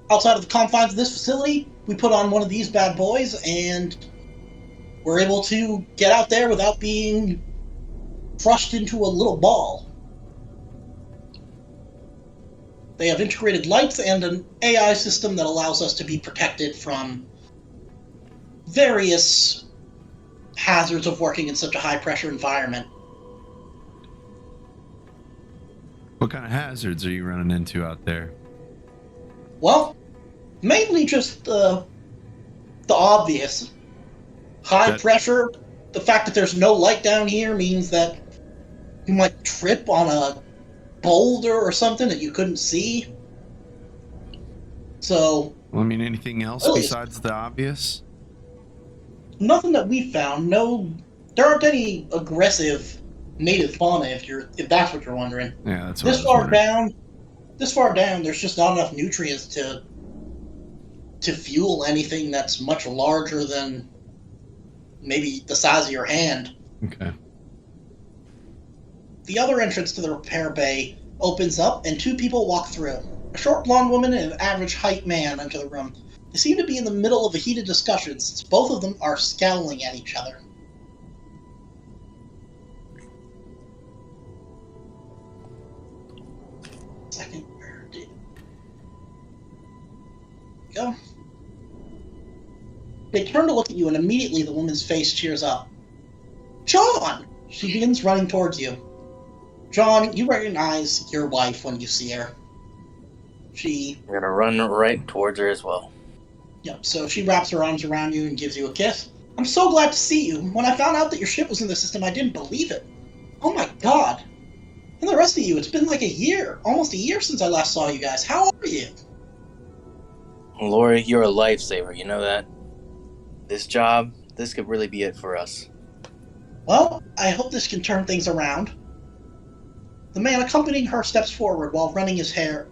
confines of this facility, we put on one of these bad boys, and we're able to get out there without being crushed into a little ball. They have integrated lights and an AI system that allows us to be protected from various hazards of working in such a high-pressure environment. What kind of hazards are you running into out there? Well, mainly just the obvious. High pressure. The fact that there's no light down here means that you might trip on a boulder or something that you couldn't see. So, Well, I mean, anything else really, besides the obvious? nothing that we found. No, there aren't any aggressive native fauna. If that's what you're wondering. Yeah, that's what I was wondering. This far down, there's just not enough nutrients to fuel anything that's much larger than maybe the size of your hand. Okay. The other entrance to the repair bay opens up, and two people walk through. A short blonde woman and an average height man enter the room. They seem to be in the middle of a heated discussion, since both of them are scowling at each other. Second, where did go? They turn to look at you, and immediately the woman's face cheers up. John! She begins running towards you. John, you recognize your wife when you see her. I'm gonna run right towards her as well. Yep, so she wraps her arms around you and gives you a kiss. I'm so glad to see you. When I found out that your ship was in the system, I didn't believe it. Oh my god. And the rest of you, it's been like a year, almost a year since I last saw you guys. How are you? Lori, you're a lifesaver, you know that? This job, this could really be it for us. Well, I hope this can turn things around. The man accompanying her steps forward while running his hand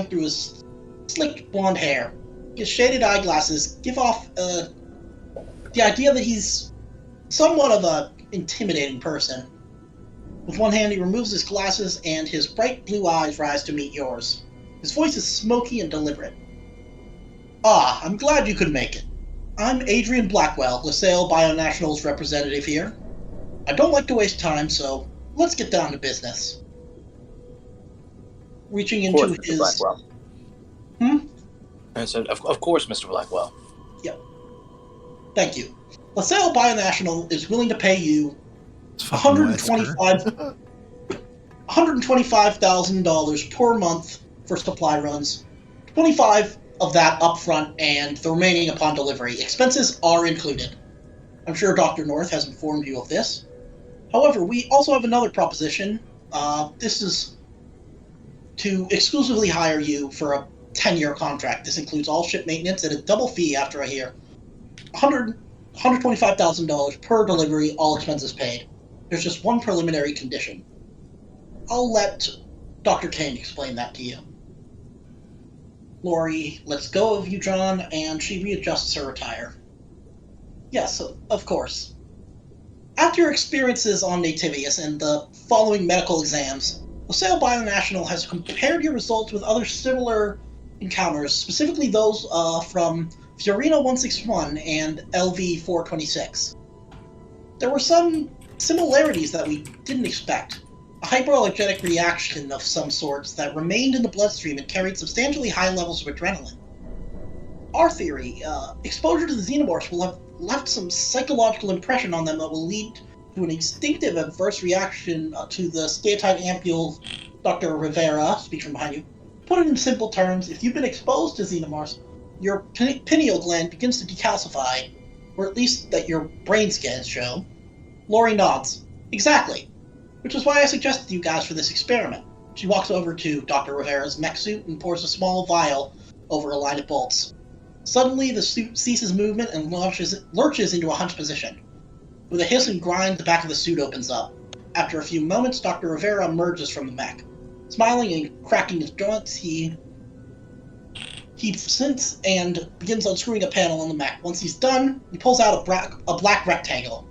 through his slick blonde hair. His shaded eyeglasses give off the idea that he's somewhat of an intimidating person. With one hand, he removes his glasses, and his bright blue eyes rise to meet yours. His voice is smoky and deliberate. Ah, I'm glad you could make it. I'm Adrian Blackwell, Laselle Bionational's representative here. I don't like to waste time, so let's get down to business. Reaching into Mr. his... Blackwell. I said, of course, Mr. Blackwell. Yep. Thank you. Laselle Bionational is willing to pay you $125,000 per month for supply runs. 25 of that upfront, and the remaining upon delivery. Expenses are included. I'm sure Dr. North has informed you of this. However, we also have another proposition. This is to exclusively hire you for a 10-year contract. This includes all ship maintenance and a double fee after a year. $125,000 per delivery, all expenses paid. There's just one preliminary condition. I'll let Dr. Kane explain that to you. Lori lets go of you, John, and she readjusts her attire. Yes, of course. After your experiences on Nativius and the following medical exams, Laselle Bionational has compared your results with other similar encounters, specifically those from Fiorina 161 and LV 426. There were some similarities that we didn't expect. A hypoallergenic reaction of some sorts that remained in the bloodstream and carried substantially high levels of adrenaline. Our theory, exposure to the xenomorphs will have left some psychological impression on them that will lead to an instinctive adverse reaction to the steatite ampule. Dr. Rivera speaks from behind you. Put it in simple terms, if you've been exposed to xenomorphs, your pineal gland begins to decalcify, or at least that your brain scans show. Lori nods. Exactly. Which is why I suggested you guys for this experiment. She walks over to Dr. Rivera's mech suit and pours a small vial over a line of bolts. Suddenly, the suit ceases movement and lurches into a hunched position. With a hiss and grind, the back of the suit opens up. After a few moments, Dr. Rivera emerges from the mech. Smiling and cracking his joints, he sinks and begins unscrewing a panel on the mech. Once he's done, he pulls out a black rectangle.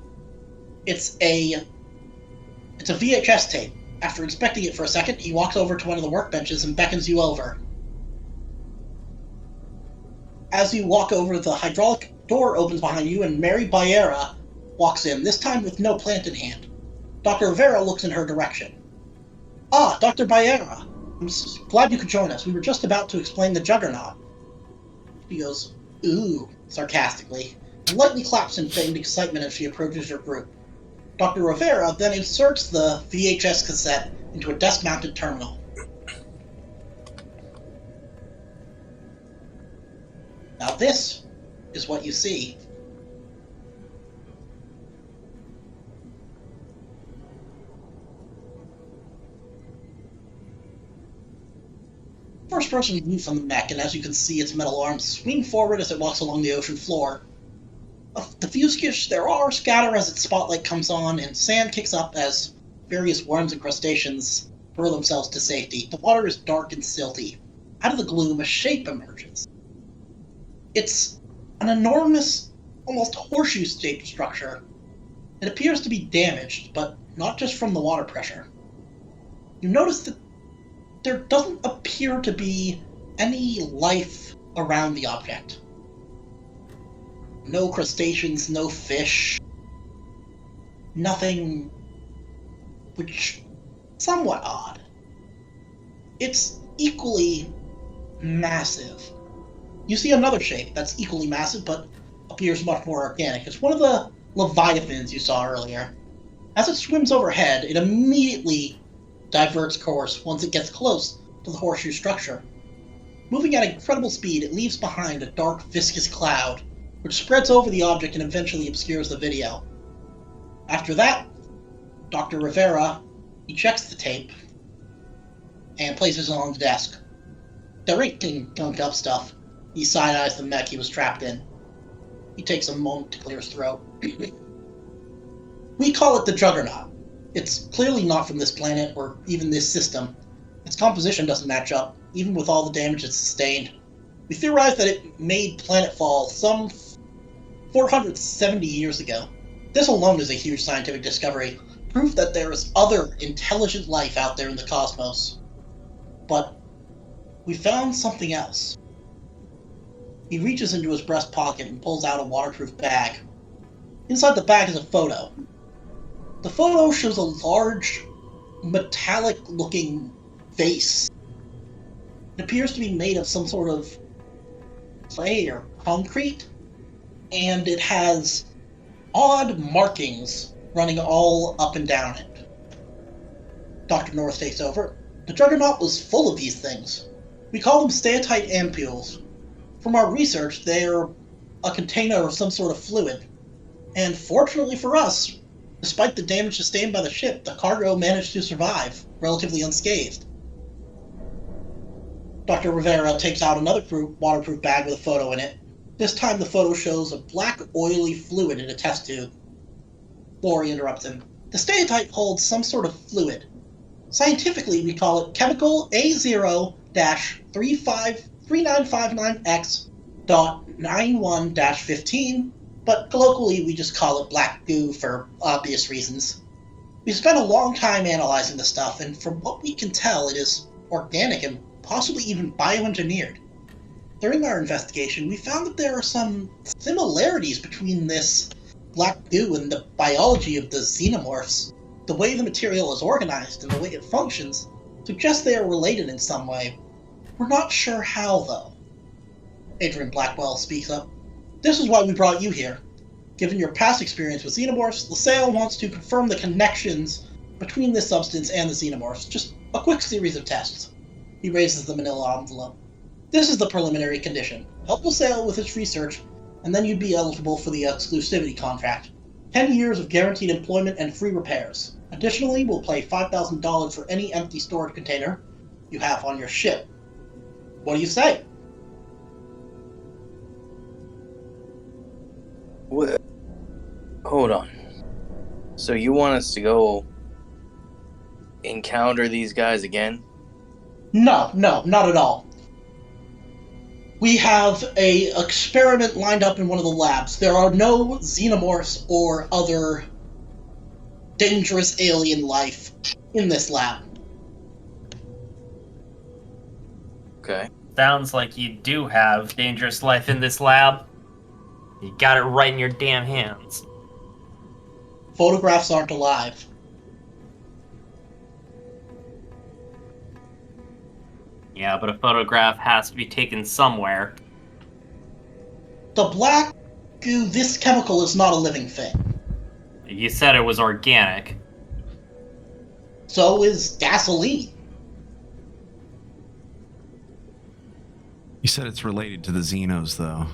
It's a It's a VHS tape. After inspecting it for a second, he walks over to one of the workbenches and beckons you over. As you walk over, the hydraulic door opens behind you and Mary Baera walks in, this time with no plant in hand. Dr. Rivera looks in her direction. Ah, Dr. Baera. I'm glad you could join us. We were just about to explain the Juggernaut. She goes, ooh, sarcastically, and lightly claps in feigned excitement as she approaches your group. Dr. Rivera then inserts the VHS cassette into a desk-mounted terminal. Now this is what you see. First-person view from the mech, and as you can see, its metal arms swing forward as it walks along the ocean floor. Of the fuselage, there are scatter as its spotlight comes on, and sand kicks up as various worms and crustaceans hurl themselves to safety. The water is dark and silty. Out of the gloom, a shape emerges. It's an enormous, almost horseshoe-shaped structure. It appears to be damaged, but not just from the water pressure. You notice that there doesn't appear to be any life around the object. No crustaceans, no fish, nothing, which is somewhat odd. It's equally massive. You see another shape that's equally massive, but appears much more organic. It's one of the leviathans you saw earlier. As it swims overhead, it immediately diverts course once it gets close to the horseshoe structure. Moving at incredible speed, it leaves behind a dark, viscous cloud, which spreads over the object and eventually obscures the video. After that, Dr. Rivera, he checks the tape and places it on the desk. There ain't any gunked up stuff. He side-eyes the mech he was trapped in. He takes a moment to clear his throat. We call it the Juggernaut. It's clearly not from this planet or even this system. Its composition doesn't match up, even with all the damage it's sustained. We theorize that it made planetfall some 470 years ago. This alone is a huge scientific discovery, proof that there is other intelligent life out there in the cosmos. But we found something else. He reaches into his breast pocket and pulls out a waterproof bag. Inside the bag is a photo. The photo shows a large, metallic-looking vase. It appears to be made of some sort of clay or concrete, and it has odd markings running all up and down it. Dr. North takes over. The Juggernaut was full of these things. We call them steatite ampules. From our research, they're a container of some sort of fluid. And fortunately for us, despite the damage sustained by the ship, the cargo managed to survive, relatively unscathed. Dr. Rivera takes out another waterproof bag with a photo in it. This time the photo shows a black, oily fluid in a test tube. Lori interrupts him. The steatite holds some sort of fluid. Scientifically, we call it chemical A0-3959X.91-15, but colloquially we just call it black goo for obvious reasons. We spent a long time analyzing the stuff, and from what we can tell, it is organic and possibly even bioengineered. During our investigation, we found that there are some similarities between this black goo and the biology of the xenomorphs. The way the material is organized and the way it functions suggests they are related in some way. We're not sure how, though. Adrian Blackwell speaks up. This is why we brought you here. Given your past experience with xenomorphs, Laselle wants to confirm the connections between this substance and the xenomorphs. Just a quick series of tests. He raises the manila envelope. This is the preliminary condition. Help Laselle with its research, and then you'd be eligible for the exclusivity contract. 10 years of guaranteed employment and free repairs. Additionally, we'll pay $5,000 for any empty storage container you have on your ship. What do you say? What? Hold on. So you want us to go encounter these guys again? No, not at all. We have an experiment lined up in one of the labs. There are no xenomorphs or other dangerous alien life in this lab. Okay. Sounds like you do have dangerous life in this lab. You got it right in your damn hands. Photographs aren't alive. Yeah, but a photograph has to be taken somewhere. The black goo, this chemical is not a living thing. You said it was organic. So is gasoline. You said it's related to the Xenos, though.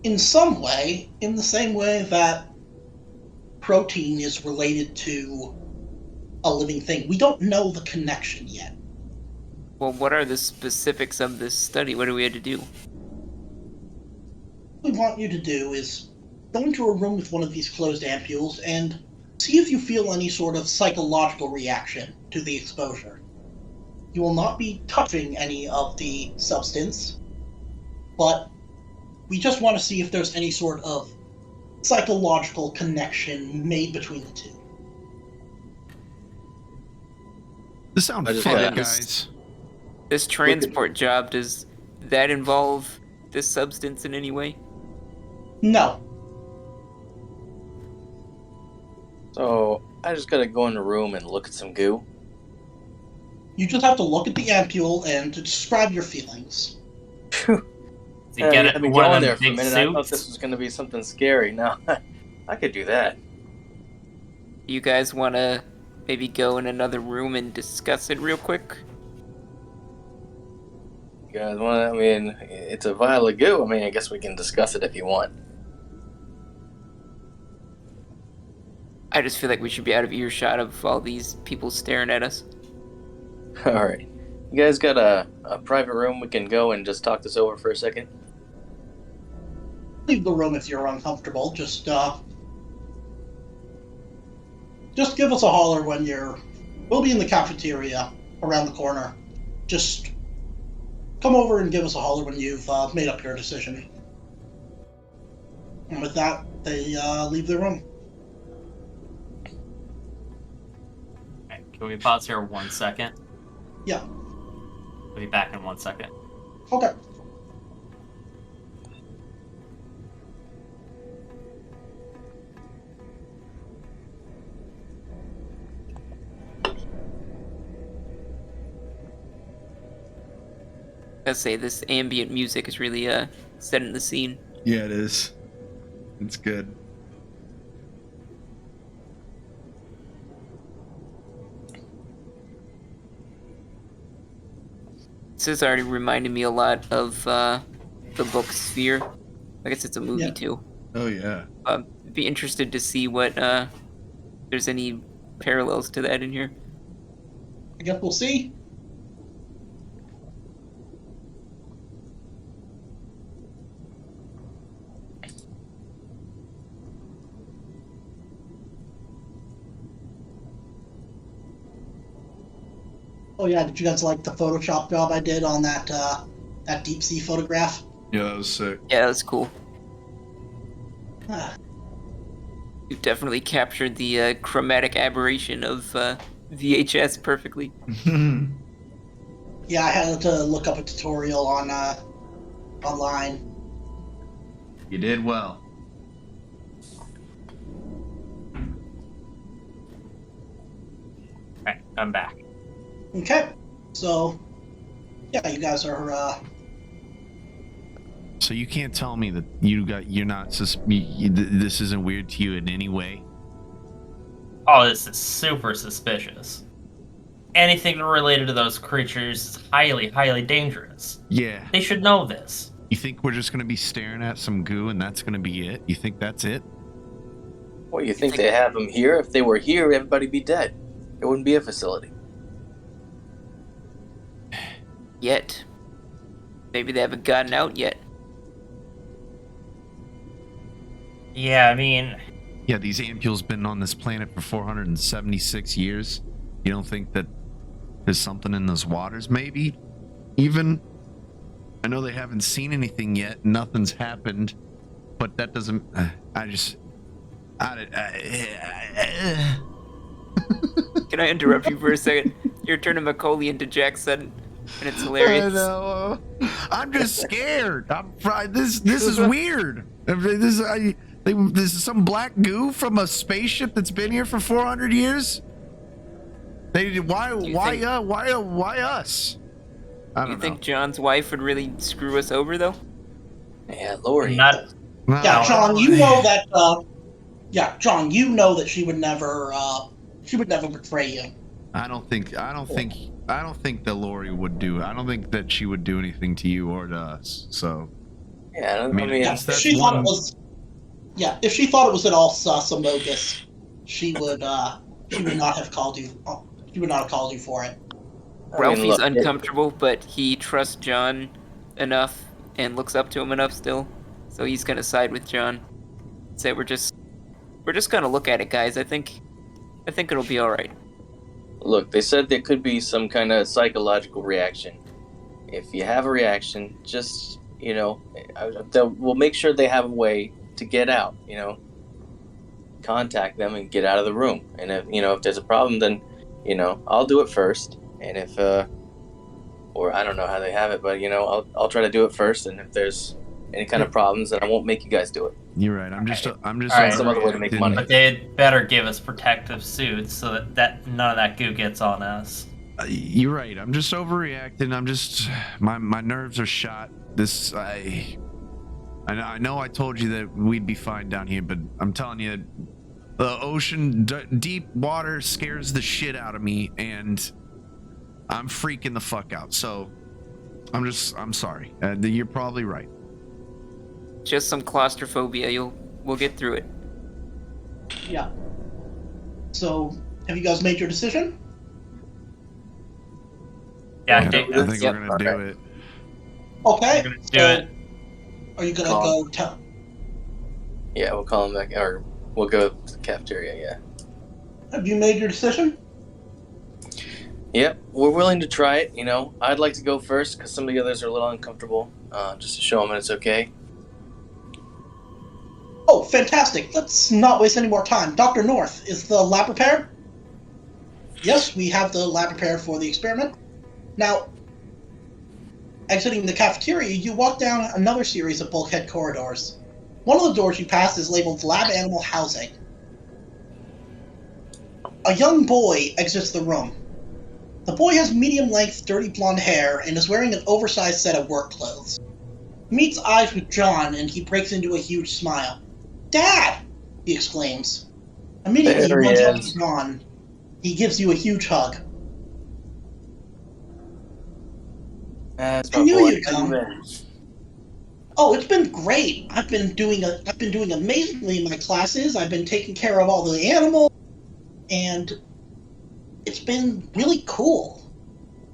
In some way, in the same way that protein is related to a living thing. We don't know the connection yet. Well, what are the specifics of this study? What do we have to do? What we want you to do is go into a room with one of these closed ampules and see if you feel any sort of psychological reaction to the exposure. You will not be touching any of the substance, but we just want to see if there's any sort of psychological connection made between the two. This sounds I just fun, got- guys. This transport job, does that involve this substance in any way? No. So I just gotta go in the room and look at some goo. You just have to look at the ampule and to describe your feelings. So you get it I've in been one going of there them for a big minute. I thought suits. this was gonna be something scary. No, I could do that. You guys want to maybe go in another room and discuss it real quick? You guys want? I mean, it's a vial of goo. I mean, I guess we can discuss it if you want. I just feel like we should be out of earshot of all these people staring at us. All right. You guys got a private room we can go and just talk this over for a second? Leave the room if you're uncomfortable. Just give us a holler when you're... We'll be in the cafeteria around the corner. Just come over and give us a holler when you've made up your decision. And with that, they leave the room. Okay, can we pause here 1 second? Yeah. We'll be back in 1 second. Okay. Let's say this ambient music is really setting the scene. Yeah, it is. It's good. This is already reminding me a lot of the book Sphere. I guess it's a movie Yeah. too. Oh, yeah. Be interested to see what there's any parallels to that in here. I guess we'll see. Oh yeah, did you guys like the Photoshop job I did on that that deep sea photograph? Yeah, that was sick. Yeah, that was cool. Ah, You definitely captured the chromatic aberration of VHS perfectly. yeah, I had to look up a tutorial on online. You did well. Alright, I'm back. Okay, so yeah, you guys are So you can't tell me that you're not this isn't weird to you in any way? Oh, this is super suspicious. Anything related to those creatures is highly, highly dangerous. Yeah. They should know this. You think we're just gonna be staring at some goo and that's gonna be it? You think that's it? Well, you think they have them here? If they were here, everybody'd be dead. It wouldn't be a facility. Yet. Maybe they haven't gotten out yet. Yeah, I mean, Yeah, these ampules been on this planet for 476 years. You don't think that there's something in those waters, maybe? Even? I know they haven't seen anything yet. Nothing's happened. But that doesn't... Can I interrupt you for a second? You're turning Macaulay into Jackson, and it's hilarious. I know. I'm just scared. This is weird. This is some black goo from a spaceship that's been here for 400 years. Why us? I don't You know. think John's wife would really screw us over, though? Yeah, Lori. Not. No. Yeah, John, you know that. John, you know that she would never betray you. I don't think that Lori would do. I don't think that she would do anything to you or to us. So. Yeah, I mean, Yeah, if she thought it was at all sus and bogus, she would not have called you. She would not have called you for it. Ralphie's uncomfortable, but he trusts John enough and looks up to him enough still, so he's gonna side with John. Say we're just gonna look at it, guys. I think it'll be all right. Look, they said there could be some kind of psychological reaction. If you have a reaction, just we'll make sure they have a way to get out. Contact them and get out of the room. And if there's a problem, then I'll do it first. And if or I don't know how they have it, but I'll try to do it first. And if there's any kind of problems, then I won't make you guys do it. You're right. I'm just. All right. Some other way to make money. But they'd better give us protective suits so that none of that goo gets on us. You're right. I'm just overreacting. I'm just my nerves are shot. I know I told you that we'd be fine down here, but I'm telling you, the ocean, deep water scares the shit out of me, and I'm freaking the fuck out. So I'm sorry. You're probably right. Just some claustrophobia. We'll get through it. Yeah. So, have you guys made your decision? Yeah, I think we're gonna do it. Okay. We're gonna do it. Are you gonna go tell? Yeah, we'll call them back, or we'll go to the cafeteria. Yeah. Have you made your decision? Yep, we're willing to try it. I'd like to go first because some of the others are a little uncomfortable. Just to show them that it's okay. Oh, fantastic. Let's not waste any more time. Dr. North, is the lab prepared? Yes, we have the lab prepared for the experiment. Now, exiting the cafeteria, you walk down another series of bulkhead corridors. One of the doors you pass is labeled Lab Animal Housing. A young boy exits the room. The boy has medium-length, dirty blonde hair and is wearing an oversized set of work clothes. He meets eyes with John, and he breaks into a huge smile. "Dad!" he exclaims. Immediately, There he he runs up is. to John. He gives you a huge hug. That's I my knew boy. you'd How you come. been? Oh, it's been great. I've been doing amazingly in my classes. I've been taking care of all the animals, and it's been really cool.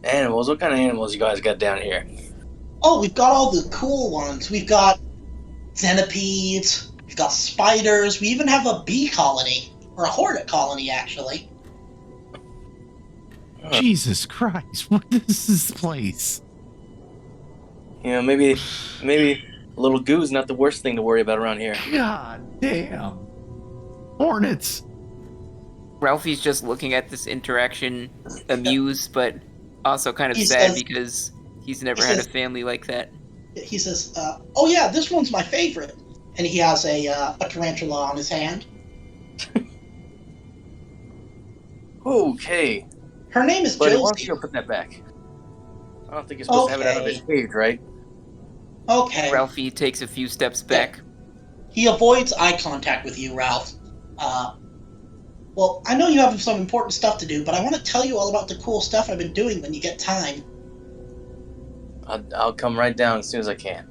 Animals? What kind of animals you guys got down here? Oh, we've got all the cool ones. We've got centipedes, we've got spiders, we even have a bee colony. Or a hornet colony, actually. Jesus Christ! What is this place? Maybe a little goo is not the worst thing to worry about around here. God damn! Hornets. Ralphie's just looking at this interaction, amused, but also kind of He sad says- because he's never he had says- a family like that. He says, "Oh yeah, this one's my favorite." And he has a tarantula on his hand. Okay. Her name is Buddy, why don't Josie. you go put that back? I don't think you're supposed to have it out of Okay. his cage, right? Okay. Ralphie takes a few steps back. He avoids eye contact with you, Ralph. Well, I know you have some important stuff to do, but I want to tell you all about the cool stuff I've been doing when you get time. I'll come right down as soon as I can.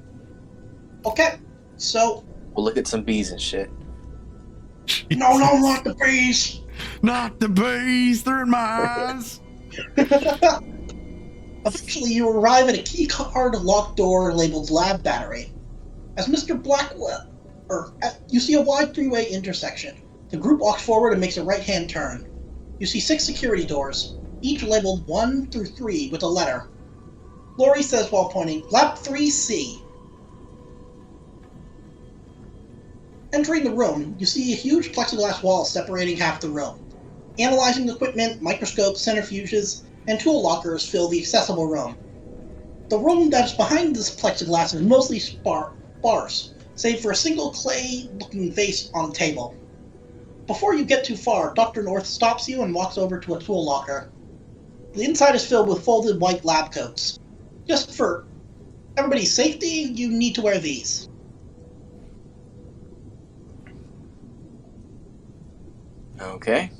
Okay. So, We'll look at some bees and shit. no, not the bees. Not the bees. They're in my eyes. Eventually, you arrive at a key-card locked door labeled Lab Battery. As Mr. Blackwell, you see a wide three-way intersection. The group walks forward and makes a right-hand turn. You see 6 security doors, each labeled 1 through 3 with a letter. Lori says while pointing, Lab 3C. Entering the room, you see a huge plexiglass wall separating half the room. Analyzing equipment, microscopes, centrifuges, and tool lockers fill the accessible room. The room that is behind this plexiglass is mostly sparse, save for a single clay-looking vase on the table. Before you get too far, Dr. North stops you and walks over to a tool locker. The inside is filled with folded white lab coats. Just for everybody's safety, you need to wear these. Okay.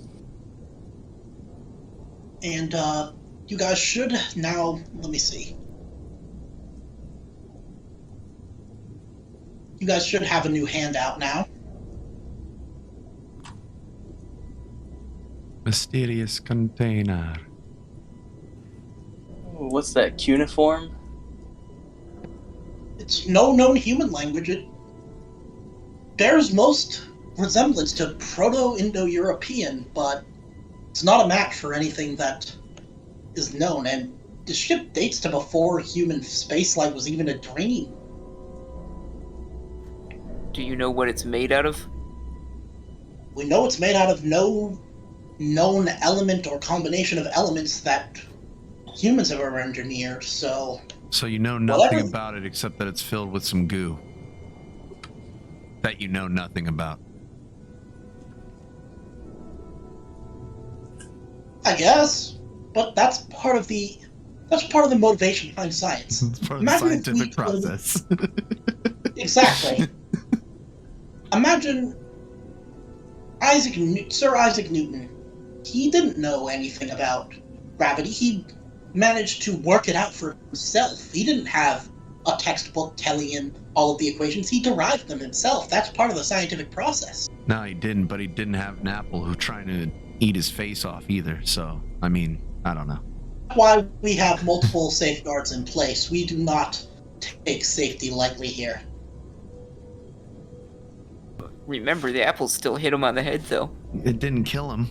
And, you guys should now, let me see. You guys should have a new handout now. Mysterious container. What's that, cuneiform? It's no known human language. It bears most resemblance to Proto-Indo-European, but it's not a match for anything that is known, and the ship dates to before human spaceflight was even a dream. Do you know what it's made out of? We know it's made out of no known element or combination of elements that humans have ever engineered, so... So you know nothing Whatever. about it except that it's filled with some goo. That you know nothing about. I guess, but that's part of the motivation behind science. It's part of the Imagine if scientific we- process. Exactly. Imagine Sir Isaac Newton. He didn't know anything about gravity. He managed to work it out for himself. He didn't have a textbook telling him all of the equations. He derived them himself. That's part of the scientific process. No, he didn't, but he didn't have an apple who trying to eat his face off either. So, I mean, I don't know. That's why we have multiple safeguards in place. We do not take safety lightly here. Remember, the apples still hit him on the head, though. It didn't kill him.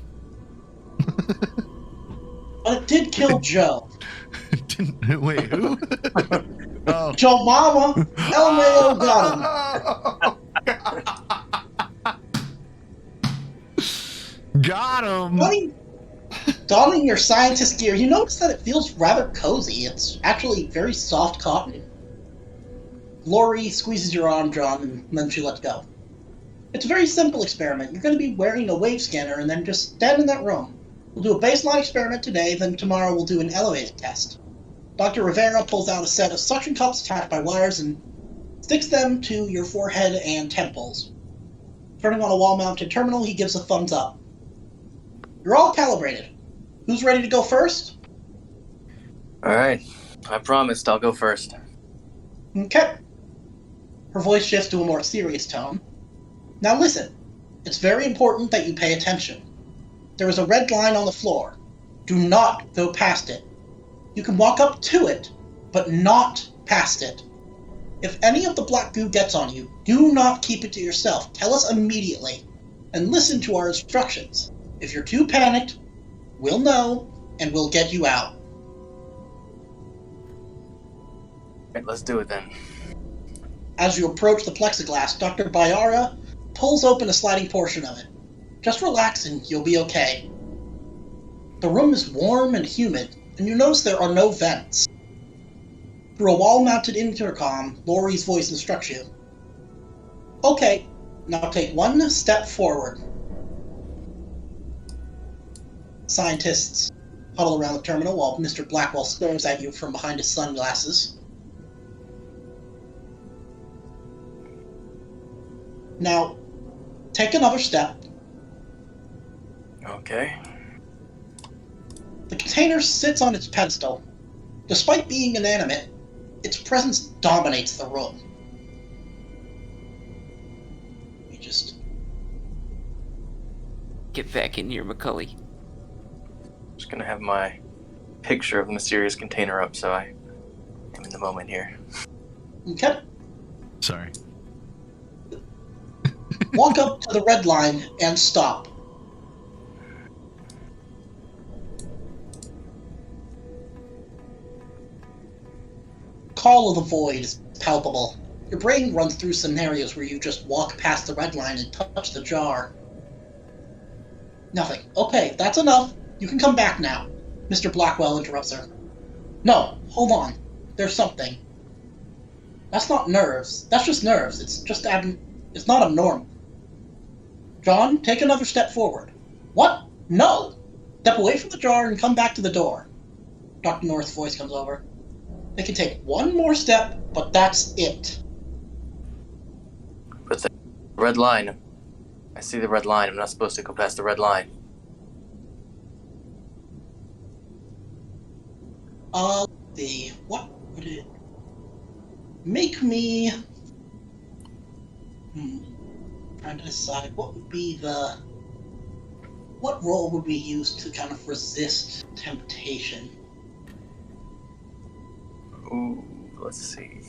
But it did kill Joe. It didn't. Wait, who? Oh. Joe Mama! LMAO got him. Got him. Donning your scientist gear, you notice that it feels rather cozy. It's actually very soft cotton. Lori squeezes your arm, John, and then she lets go. It's a very simple experiment. You're going to be wearing a wave scanner and then just stand in that room. We'll do a baseline experiment today, then tomorrow we'll do an elevated test. Dr. Rivera pulls out a set of suction cups attached by wires and sticks them to your forehead and temples. Turning on a wall-mounted terminal, he gives a thumbs up. You're all calibrated. Who's ready to go first? Alright. I promised I'll go first. Okay. Her voice shifts to a more serious tone. Now listen, it's very important that you pay attention. There is a red line on the floor. Do not go past it. You can walk up to it, but not past it. If any of the black goo gets on you, do not keep it to yourself. Tell us immediately, and listen to our instructions. If you're too panicked, we'll know, and we'll get you out. Alright, let's do it then. As you approach the plexiglass, Dr. Bayara pulls open a sliding portion of it. Just relax and you'll be okay. The room is warm and humid, and you notice there are no vents. Through a wall-mounted intercom, Lori's voice instructs you. Okay, now take one step forward. Scientists huddle around the terminal while Mr. Blackwell stares at you from behind his sunglasses. Now, take another step. Okay. The container sits on its pedestal. Despite being inanimate, its presence dominates the room. You just... Get back in here, McCully. Just gonna have my picture of the mysterious container up so I am in the moment here. Okay. Sorry. Walk up to the red line and stop. Call of the void is palpable. Your brain runs through scenarios where you just walk past the red line and touch the jar. Nothing. Okay, that's enough. You can come back now. Mr. Blackwell interrupts her. No, hold on. There's something. That's not nerves. That's just nerves. It's not abnormal. John, take another step forward. What? No! Step away from the jar and come back to the door. Dr. North's voice comes over. They can take one more step, but that's it. But the red line. I see the red line. I'm not supposed to go past the red line. Let's see. What would it make me... Trying to decide what would be the... What role would we use to kind of resist temptation? Ooh, let's see.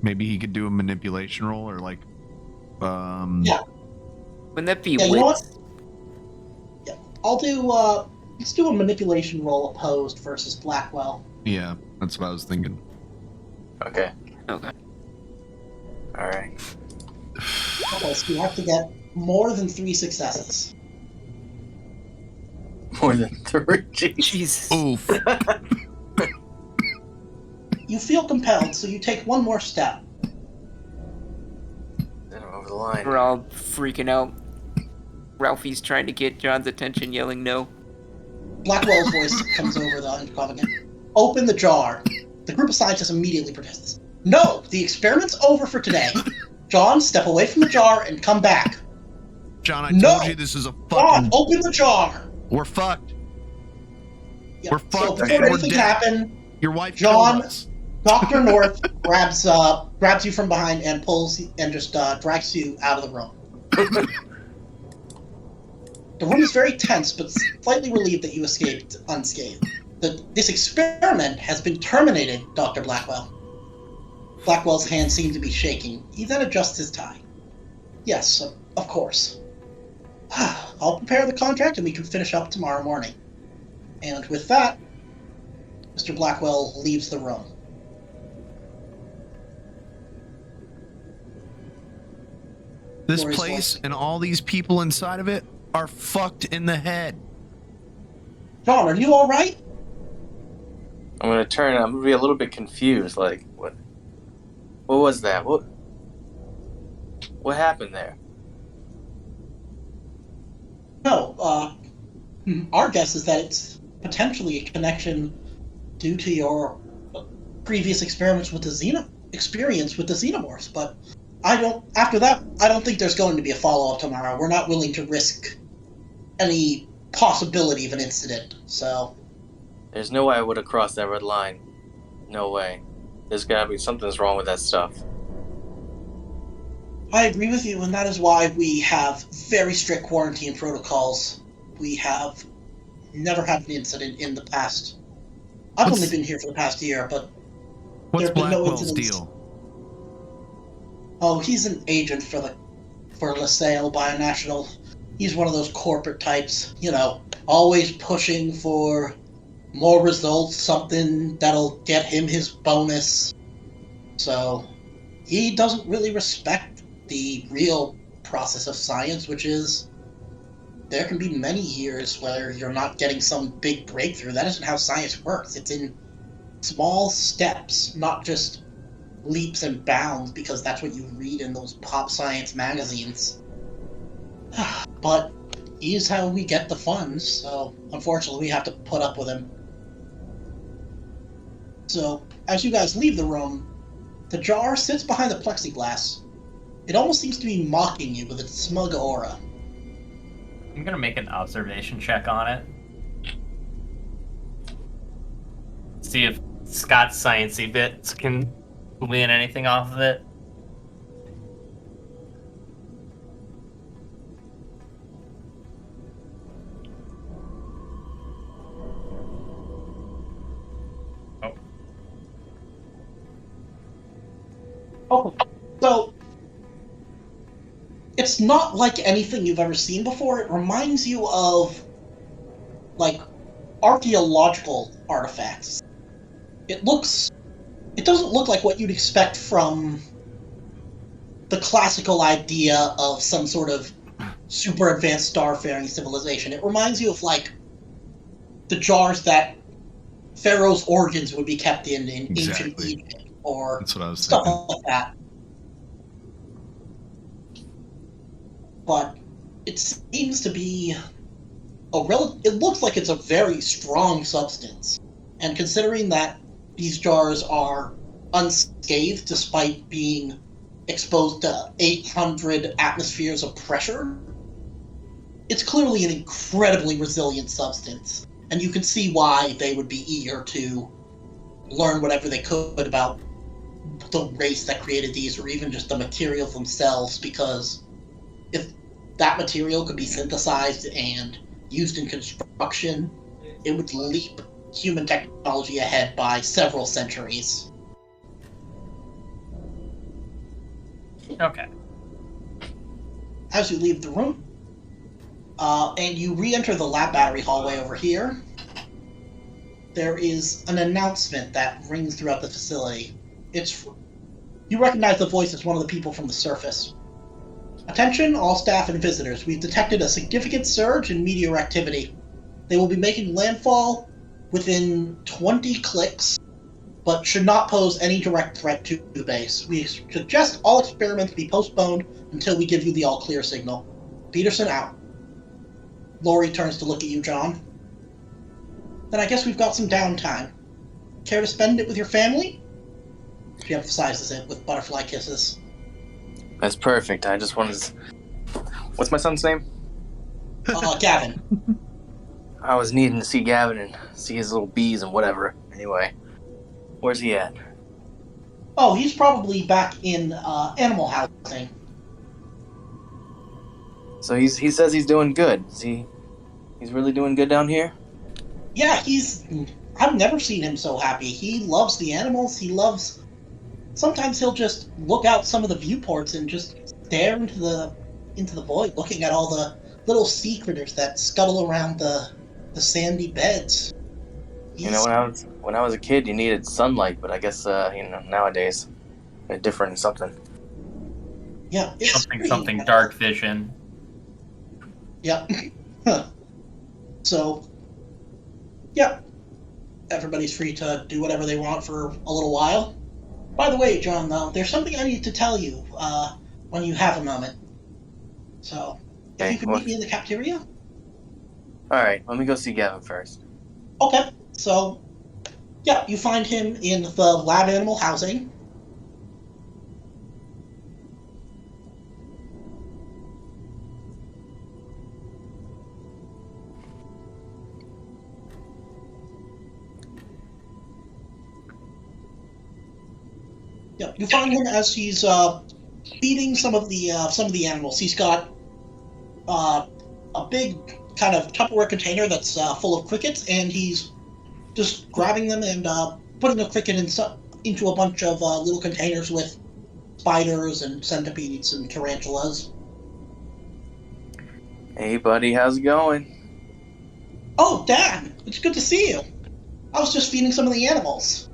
Maybe he could do a manipulation roll or like, Yeah. Wouldn't that be Yeah, you know what? wits? Yeah, I'll do, let's do a manipulation roll opposed versus Blackwell. Yeah, that's what I was thinking. Okay. Okay. Alright. Okay, so you have to get more than 3 successes. More than 3. Jeez. Jesus. Oof. You feel compelled, so you take one more step. Then I'm over the line. We're all freaking out. Ralphie's trying to get John's attention, yelling no. Blackwell's voice comes over the intercom again. Open the jar. The group of scientists immediately protests. No, the experiment's over for today. John, step away from the jar and come back. John, I No! told you this is a John, fucking... open the jar. We're fucked. Yeah, We're so fucked before and we're anything dead. happen, Your wife John- killed us. Dr. North grabs you from behind and pulls and just drags you out of the room. The room is very tense, but slightly relieved that you escaped unscathed. This experiment has been terminated, Dr. Blackwell. Blackwell's hand seemed to be shaking. He then adjusts his tie. Yes, of course. I'll prepare the contract and we can finish up tomorrow morning. And with that, Mr. Blackwell leaves the room. This Lori's place voice. and all these people inside of it are fucked in the head. John, are you alright? I'm gonna turn. I'm gonna be a little bit confused. Like, what? What was that? What happened there? No, our guess is that it's potentially a connection due to your previous experiments with the xenomorphs, but after that, I don't think there's going to be a follow-up tomorrow. We're not willing to risk any possibility of an incident, so... There's no way I would have crossed that red line. No way. There's gotta be something's wrong with that stuff. I agree with you, and that is why we have very strict quarantine protocols. We have never had an incident in the past. I've only been here for the past year, but What's there have been no Blackwell's incidents. deal? Oh, he's an agent for Laselle Bionational. He's one of those corporate types, always pushing for more results, something that'll get him his bonus. So, he doesn't really respect the real process of science, which is there can be many years where you're not getting some big breakthrough. That isn't how science works. It's in small steps, not just leaps and bounds, because that's what you read in those pop science magazines. But he's how we get the funds, so unfortunately we have to put up with him. So, as you guys leave the room, the jar sits behind the plexiglass. It almost seems to be mocking you with its smug aura. I'm gonna make an observation check on it. See if Scott's sciencey bits can glean anything off of it. Oh, so it's not like anything you've ever seen before. It reminds you of, like, archaeological artifacts. It looks it doesn't look like what you'd expect from the classical idea of some sort of super advanced starfaring civilization. It reminds you of, like, the jars that pharaoh's organs would be kept in ancient Exactly. Egypt, or That's what I was stuff thinking. like that. But it seems to be it looks like it's a very strong substance. And considering that these jars are unscathed despite being exposed to 800 atmospheres of pressure, it's clearly an incredibly resilient substance. And you can see why they would be eager to learn whatever they could about the race that created these, or even just the materials themselves, because if that material could be synthesized and used in construction, it would leap human technology ahead by several centuries. Okay. As you leave the room, and you re-enter the lab battery hallway over here, there is an announcement that rings throughout the facility. You recognize the voice as one of the people from the surface. Attention, all staff and visitors. We've detected a significant surge in meteor activity. They will be making landfall within 20 clicks, but should not pose any direct threat to the base. We suggest all experiments be postponed until we give you the all-clear signal. Peterson out. Lori turns to look at you, John. Then I guess we've got some downtime. Care to spend it with your family? She emphasizes it with butterfly kisses. That's perfect. I just wanted to... What's my son's name? Gavin. I was needing to see Gavin and see his little bees and whatever. Anyway, where's he at? Oh, he's probably back in animal housing. So he says he's doing good. He's really doing good down here? Yeah, I've never seen him so happy. He loves the animals. Sometimes he'll just look out some of the viewports and just stare into the void, looking at all the little sea critters that scuttle around the sandy beds. You know, when I was a kid, you needed sunlight, but I guess nowadays, they're different in something. Yeah, it's Something dark vision. Yeah. So, yeah, everybody's free to do whatever they want for a little while. By the way, John, there's something I need to tell you when you have a moment. So, if you could meet me in the cafeteria? Alright, let me go see Gavin first. Okay, so, yeah, you find him in the lab animal housing. Yeah, you find him as he's feeding some of the animals. He's got a big kind of Tupperware container that's full of crickets, and he's just grabbing them and putting a cricket into a bunch of little containers with spiders and centipedes and tarantulas. Hey, buddy, how's it going? Oh, Dad, it's good to see you. I was just feeding some of the animals.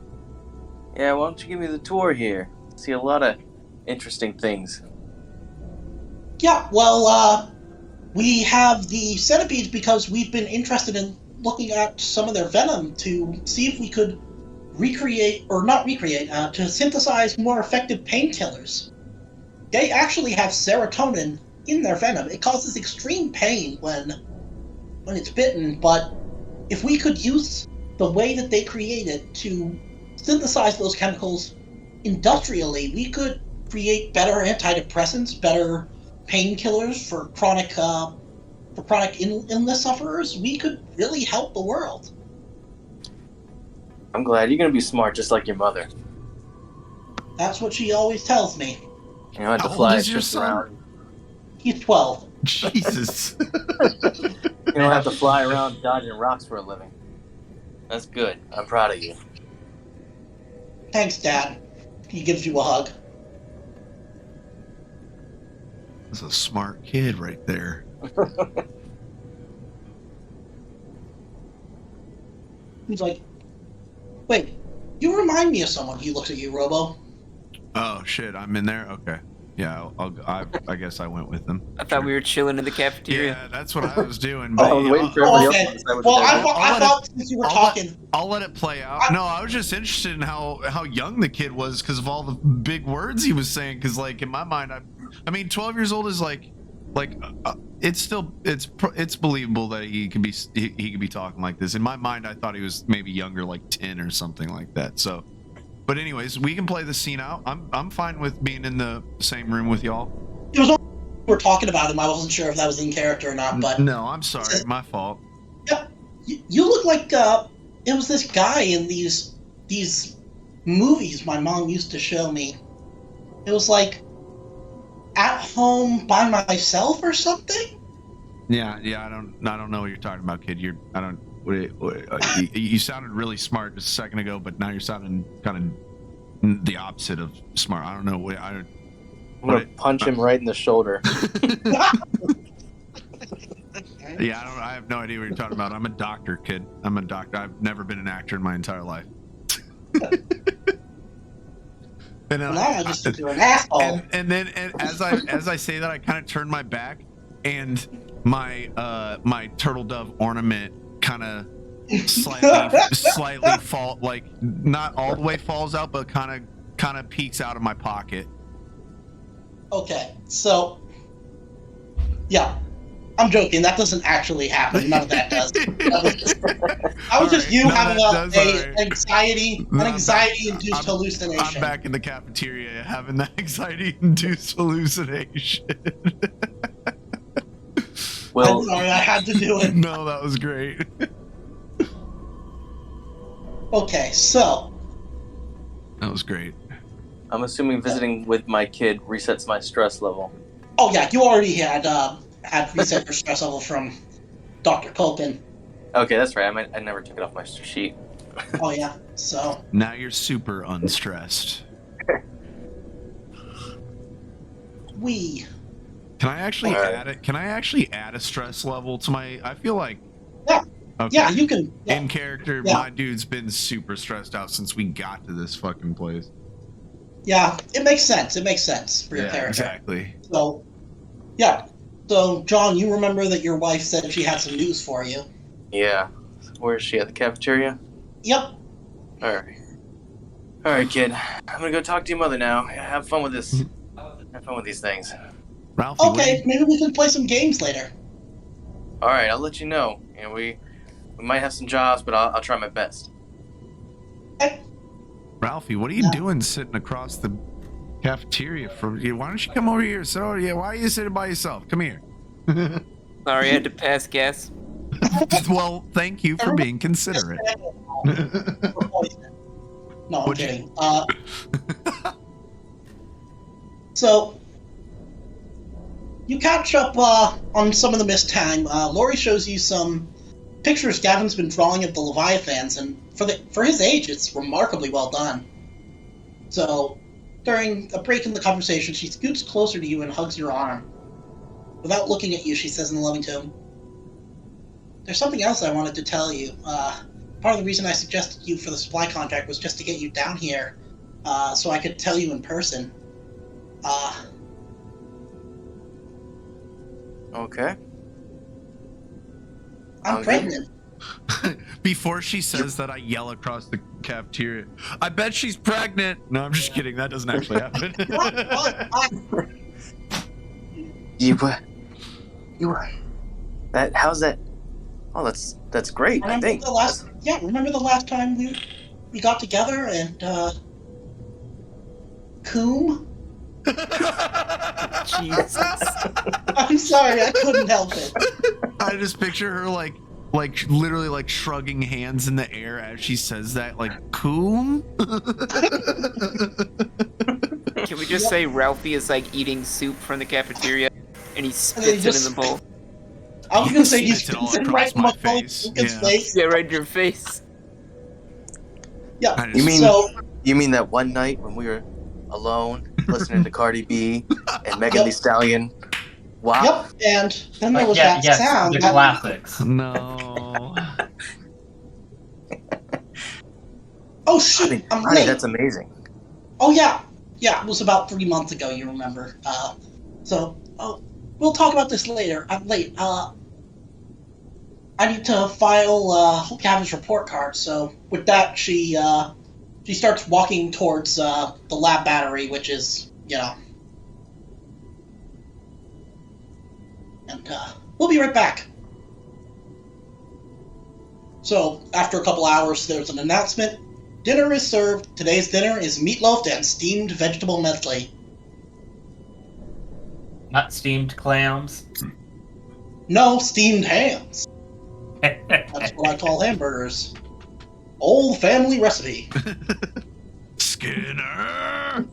Yeah, why don't you give me the tour here? See a lot of interesting things. Yeah, well, we have the centipedes because we've been interested in looking at some of their venom to see if we could to synthesize more effective painkillers. They actually have serotonin in their venom. It causes extreme pain when it's bitten, but if we could use the way that they create it to synthesize those chemicals industrially, we could create better antidepressants, better painkillers for chronic illness sufferers. We could really help the world. I'm glad. You're gonna be smart just like your mother. That's what she always tells me. You don't have to How fly old is your just son? around. He's 12. Jesus. You don't have to fly around dodging rocks for a living. That's good. I'm proud of you. Thanks, Dad. He gives you a hug. That's a smart kid right there. He's like, wait, You remind me of someone. He looks at you, Robo. Oh shit, I'm in there. Okay, yeah, I guess I went with them. I thought we were chilling in the cafeteria. Yeah, that's what I was doing. I But was waiting for Oh, everybody okay. else to decide what Well, to do. I thought since you were talking. I'll let it play out. No, I was just interested in how young the kid was because of all the big words he was saying. Because like in my mind, I mean, 12 years old is like it's believable that he could be talking like this. In my mind, I thought he was maybe younger, like 10 or something like that. So, but anyways, we can play the scene out. I'm fine with being in the same room with y'all. It was only we were talking about him. I wasn't sure if that was in character or not. But no, I'm sorry, my fault. Yep, you look like it was this guy in these movies my mom used to show me. It was like At Home by Myself or something. Yeah, I don't know what you're talking about, kid. You sounded really smart just a second ago, but now you're sounding kind of the opposite of smart. I don't know. I'm gonna punch him right in the shoulder. Yeah, I have no idea what you're talking about. I'm a doctor, kid. I'm a doctor. I've never been an actor in my entire life. And then Now I just think you're an asshole. and then as I say that, I kind of turn my back, and my turtle dove ornament kind of slightly fall, like not all the way falls out, but kind of peeks out of my pocket. Okay, so yeah, I'm joking. That doesn't actually happen. None of that does. That was just you having an anxiety-induced hallucination. I'm back in the cafeteria having that anxiety-induced hallucination. Well, I'm sorry, I had to do it. No, that was great. Okay, so That was great. I'm assuming visiting with my kid resets my stress level. oh yeah, you already had reset your stress level from Dr. Culkin. Okay, that's right. I never took it off my sheet. Oh yeah, so Now you're super unstressed. we. Can I actually Alright. add it? Can I actually add a stress level to my? I feel like. Yeah. Okay. Yeah, you can. Yeah. In character, Yeah. my dude's been super stressed out since we got to this fucking place. Yeah, it makes sense. It makes sense for your character. Exactly. So, yeah. So, John, you remember that your wife said she had some news for you. Yeah. Where is she? At the cafeteria? Yep. Alright, kid. I'm gonna go talk to your mother now. Have fun with this. Have fun with these things. Ralphie. what do Okay, you- maybe we can play some games later. Alright, I'll let you know. You know, we might have some jobs, but I'll try my best. Ralphie, what are you doing sitting across the cafeteria from you? Why don't you come over here? So, yeah, why are you sitting by yourself? Come here. Sorry, I had to pass gas. Well, thank you for being considerate. No, I'm Would you- kidding. So, you catch up on some of the missed time. Lori shows you some pictures Gavin's been drawing of the Leviathans, and for his age, it's remarkably well done. So, during a break in the conversation, she scoots closer to you and hugs your arm. Without looking at you, she says in a loving tone, "There's something else I wanted to tell you. Part of the reason I suggested you for the supply contract was just to get you down here, so I could tell you in person. Okay. I'm Okay. pregnant." Before she says that, I yell across the cafeteria, "I bet she's pregnant." No, I'm just kidding. That doesn't actually happen. How's that? Oh, that's great. I think. Remember the last time we got together and Coom? Jesus. I'm sorry, I couldn't help it. I just picture her like literally like shrugging hands in the air as she says that, like, coom. Can we just say Ralphie is like eating soup from the cafeteria and he spits he it just- in the bowl? I was gonna say he's Spits it all sitting across right in my my face. face. Yeah. Face. Yeah, right in your face. Yeah. I just- You mean So you mean that one night when we were alone listening to Cardi B and Megan Thee Stallion? Wow. yep, and then there was that yes, sound. the that- classics. No. Oh shoot, Honey, I'm honey, late. that's amazing. Oh yeah, it was about 3 months ago. You remember? We'll talk about this later. I'm late. I need to file Gavin's report card. So with that, she starts walking towards the lab battery, which is and we'll be right back. So after a couple hours, there's an announcement. Dinner is served. Today's dinner is meatloaf and steamed vegetable medley. Not steamed clams. No, steamed hams. That's what I call hamburgers. Old family recipe. Skinner!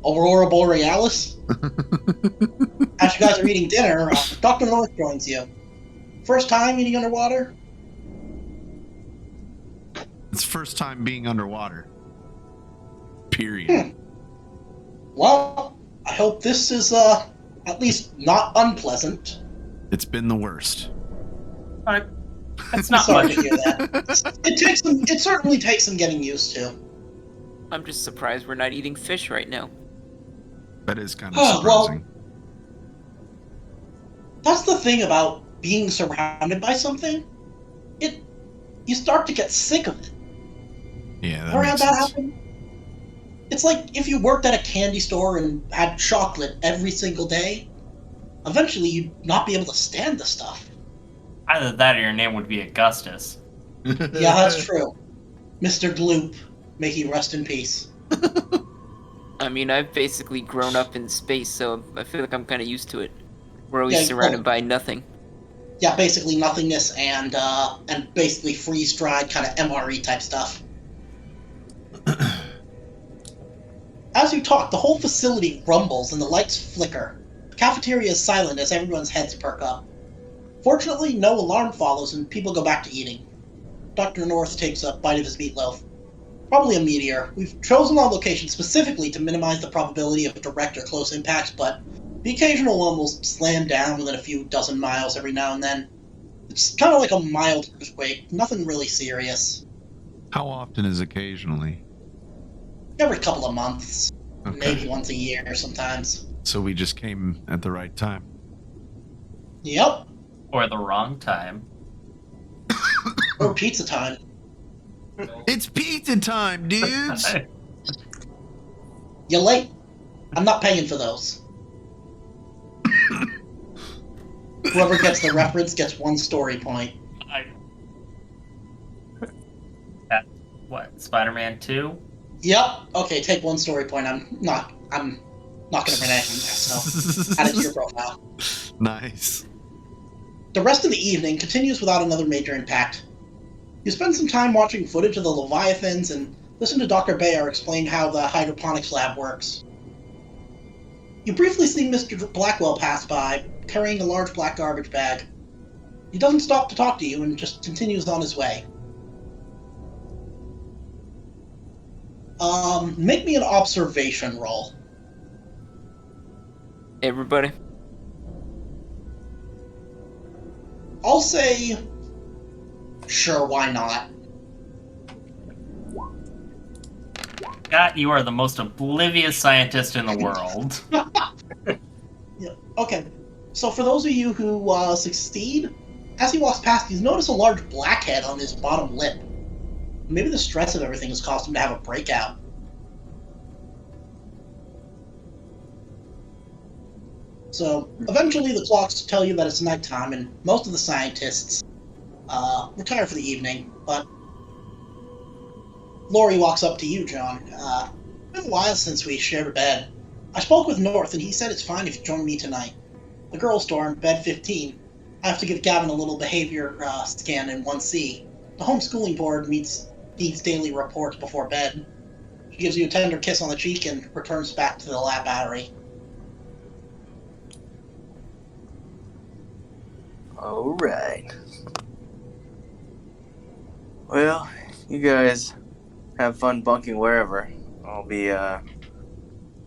Aurora Borealis. As you guys are eating dinner, Dr. North joins you. First time eating underwater? It's first time being underwater. Period. Well, I hope this is at least not unpleasant. It's been the worst. That's not Sorry much. to hear that. It certainly takes some getting used to. I'm just surprised we're not eating fish right now. That is kind of Well, surprising. that's the thing about being surrounded by something. You start to get sick of it. Yeah, that Ever had makes that sense. happen? It's like if you worked at a candy store and had chocolate every single day, eventually you'd not be able to stand the stuff. Either that or your name would be Augustus. Yeah, that's true. Mr. Gloop, may he rest in peace. I mean, I've basically grown up in space, so I feel like I'm kind of used to it. We're always Yeah, surrounded by nothing. Yeah, basically nothingness and basically freeze-dried kind of MRE type stuff. As you talk, the whole facility rumbles and the lights flicker. The cafeteria is silent as everyone's heads perk up. Fortunately, no alarm follows and people go back to eating. Dr. North takes a bite of his meatloaf. Probably a meteor. We've chosen our location specifically to minimize the probability of direct or close impacts, but the occasional one will slam down within a few dozen miles every now and then. It's kind of like a mild earthquake, nothing really serious. How often is occasionally? Every couple of months, Okay. maybe once a year sometimes. So we just came at the right time. Yep, Or the wrong time. or pizza time. It's pizza time, dudes! You're late. I'm not paying for those. Whoever gets the reference gets 1 story point. What, Spider-Man 2? Yep. Okay, take 1 story point. I'm not gonna bring anything back, so add it to your profile. Nice. The rest of the evening continues without another major impact. You spend some time watching footage of the Leviathans and listen to Dr. Bayer explain how the hydroponics lab works. You briefly see Mr. Blackwell pass by, carrying a large black garbage bag. He doesn't stop to talk to you and just continues on his way. Make me an observation roll. Everybody? I'll say, sure, why not? Scott, you are the most oblivious scientist in the world. Yeah. Okay. So for those of you who succeed, as he walks past, you notice a large blackhead on his bottom lip. Maybe the stress of everything has caused him to have a breakout. So eventually the clocks tell you that it's nighttime, and most of the scientists retire for the evening. But Lori walks up to you, John. It's been a while since we shared a bed. I spoke with North, and he said it's fine if you join me tonight. The girls' dorm, bed 15. I have to give Gavin a little behavior scan in 1C. The homeschooling board needs daily reports before bed. She gives you a tender kiss on the cheek and returns back to the lab battery. Alright. Well, you guys have fun bunking wherever. I'll be,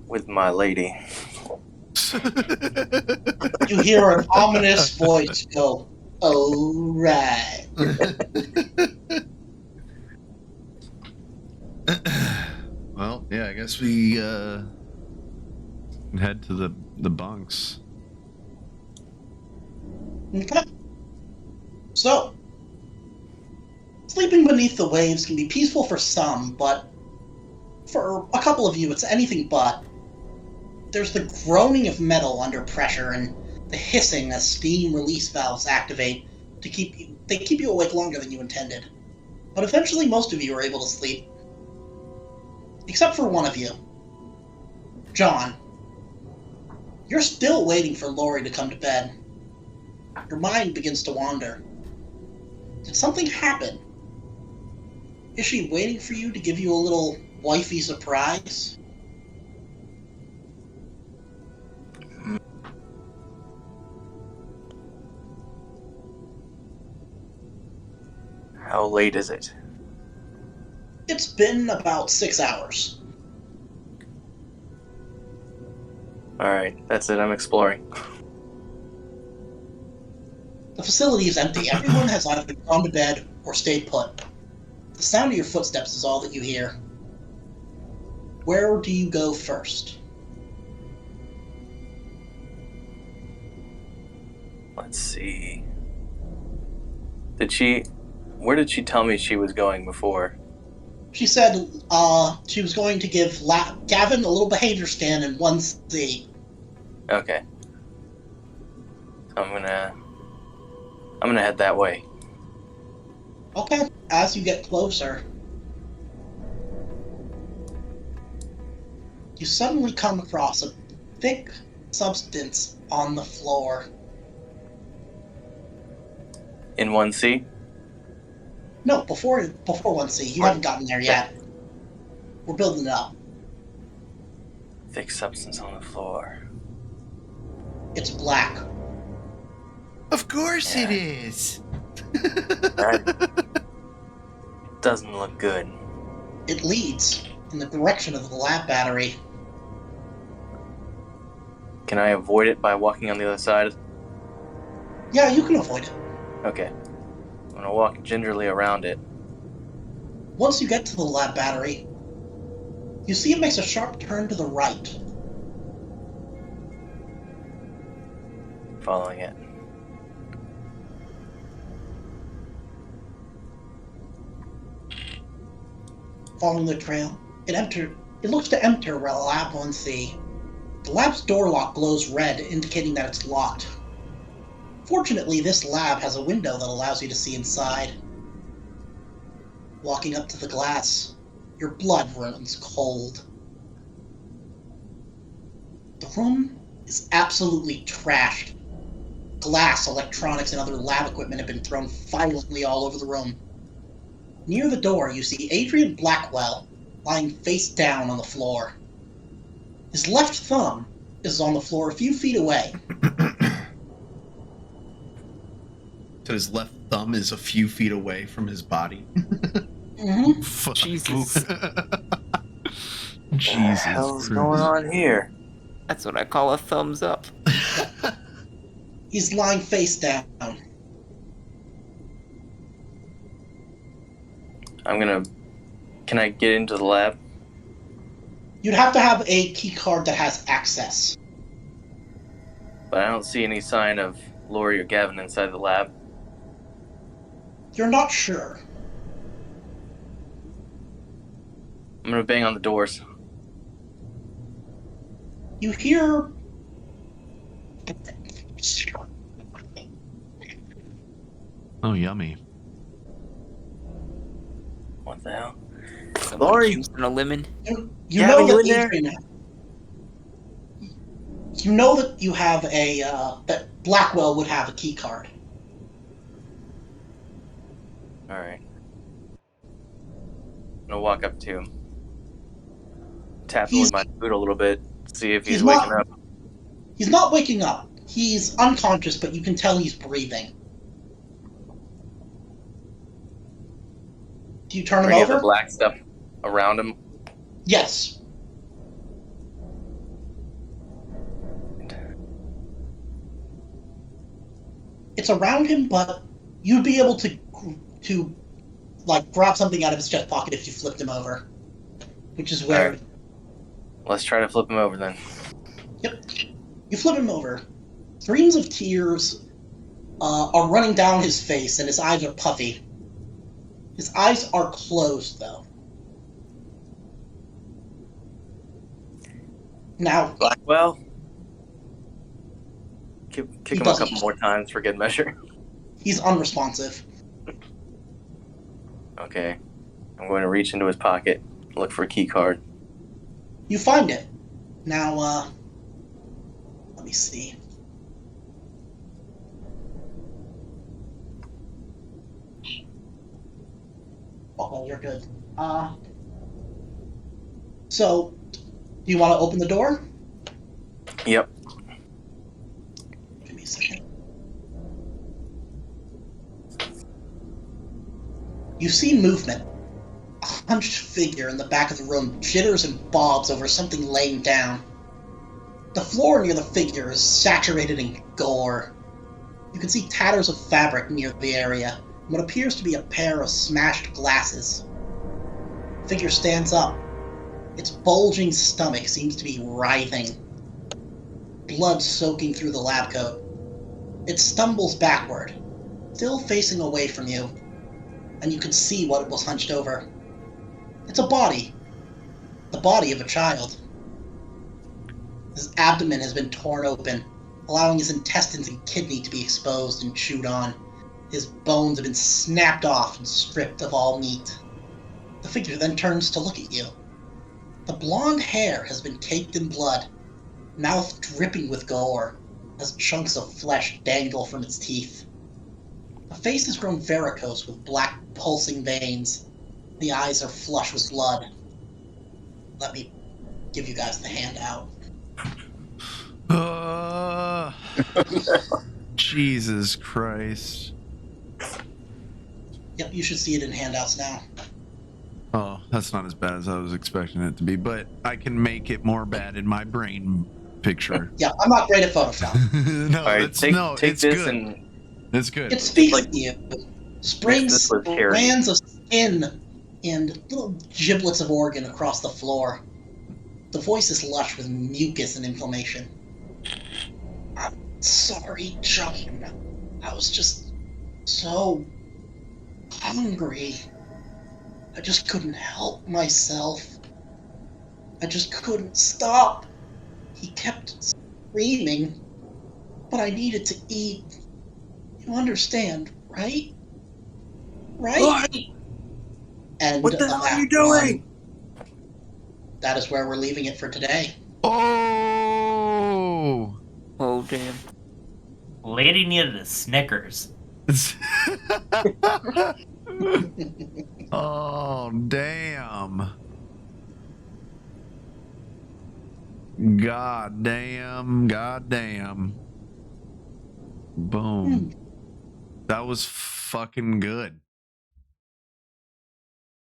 with my lady. You hear an ominous voice go, "Oh, right." guess we head to the bunks. Okay. So, sleeping beneath the waves can be peaceful for some, but for a couple of you, it's anything but. There's the groaning of metal under pressure and the hissing as steam release valves activate to keep you awake longer than you intended. But eventually most of you are able to sleep. Except for one of you. John. You're still waiting for Lori to come to bed. Your mind begins to wander. Did something happen? Is she waiting for you to give you a little wifey surprise? How late is it? It's been about 6 hours. Alright, that's it. I'm exploring. The facility is empty. Everyone has either gone to bed or stayed put. The sound of your footsteps is all that you hear. Where do you go first? Let's see. Where did she tell me she was going before? She said she was going to give Gavin a little behavior scan in 1C. Okay. I'm gonna head that way. Okay, as you get closer, you suddenly come across a thick substance on the floor. In 1C? No, before 1C. You haven't gotten there yet. We're building it up. Thick substance on the floor. It's black. Of course Yeah. it is. That doesn't look good. It leads in the direction of the lab battery. Can I avoid it by walking on the other side? Yeah, you can avoid it. Okay. I'm gonna walk gingerly around it. Once you get to the lab battery, you see it makes a sharp turn to the right. Following it. Following the trail, it looks to enter Lab 1C. The lab's door lock glows red, indicating that it's locked. Fortunately, this lab has a window that allows you to see inside. Walking up to the glass, your blood runs cold. The room is absolutely trashed. Glass, electronics, and other lab equipment have been thrown violently all over the room. Near the door, you see Adrian Blackwell lying face down on the floor. His left thumb is on the floor a few feet away. So his left thumb is a few feet away from his body. Mm-hmm. Fuck. Jesus. Jesus. What the hell's going on here? That's what I call a thumbs up. He's lying face down. Can I get into the lab? You'd have to have a key card that has access. But I don't see any sign of Lori or Gavin inside the lab. You're not sure. I'm gonna bang on the doors. You hear... Oh, yummy. What the hell? Someone Lori? juicing a lemon. You Yeah, know are you that in there? Adrian... You know that you have a... that Blackwell would have a key card. Alright. I'm gonna walk up to him. Tap him with my boot a little bit. See if he's waking up. He's not waking up. He's unconscious, but you can tell he's breathing. Do you turn him Bring the over? black stuff around him. Yes. It's around him, but you'd be able to like grab something out of his chest pocket if you flipped him over, which is where Alright. Let's try to flip him over then. Yep. You flip him over. Streams of tears are running down his face, and his eyes are puffy. His eyes are closed, though. Now, Blackwell. Kick He him a doesn't. couple more times for good measure. he's unresponsive. Okay. I'm going to reach into his pocket, look for a key card. You find it. Now, let me see. Oh, you're good. So, do you want to open the door? Yep. Give me a second. You see movement. A hunched figure in the back of the room jitters and bobs over something laying down. The floor near the figure is saturated in gore. You can see tatters of fabric near the area, and what appears to be a pair of smashed glasses. The figure stands up. Its bulging stomach seems to be writhing, blood soaking through the lab coat. It stumbles backward, still facing away from you, and you can see what it was hunched over. It's a body. The body of a child. His abdomen has been torn open, allowing his intestines and kidney to be exposed and chewed on. His bones have been snapped off and stripped of all meat. The figure then turns to look at you. The blonde hair has been caked in blood, mouth dripping with gore, as chunks of flesh dangle from its teeth. The face has grown varicose with black pulsing veins. The eyes are flush with blood. Let me give you guys the handout. Jesus Christ. Yep, you should see it in handouts now. Oh, that's not as bad as I was expecting it to be, but I can make it more bad in my brain picture. Yeah, I'm not great at Photoshop. No, All right, it's, take it's this good. and It's good. It speaks like- to you. Springs this with Harry. strands of skin and little giblets of organ across the floor. The voice is lush with mucus and inflammation. I'm sorry, John. I was just so hungry. I just couldn't help myself. I just couldn't stop. He kept screaming, but I needed to eat. You understand, right? Right? What? And What the hell are you that one- doing? That is where we're leaving it for today. Oh! Oh damn. Lady needed a Snickers. Oh, damn. God damn. God damn. Boom. That was fucking good.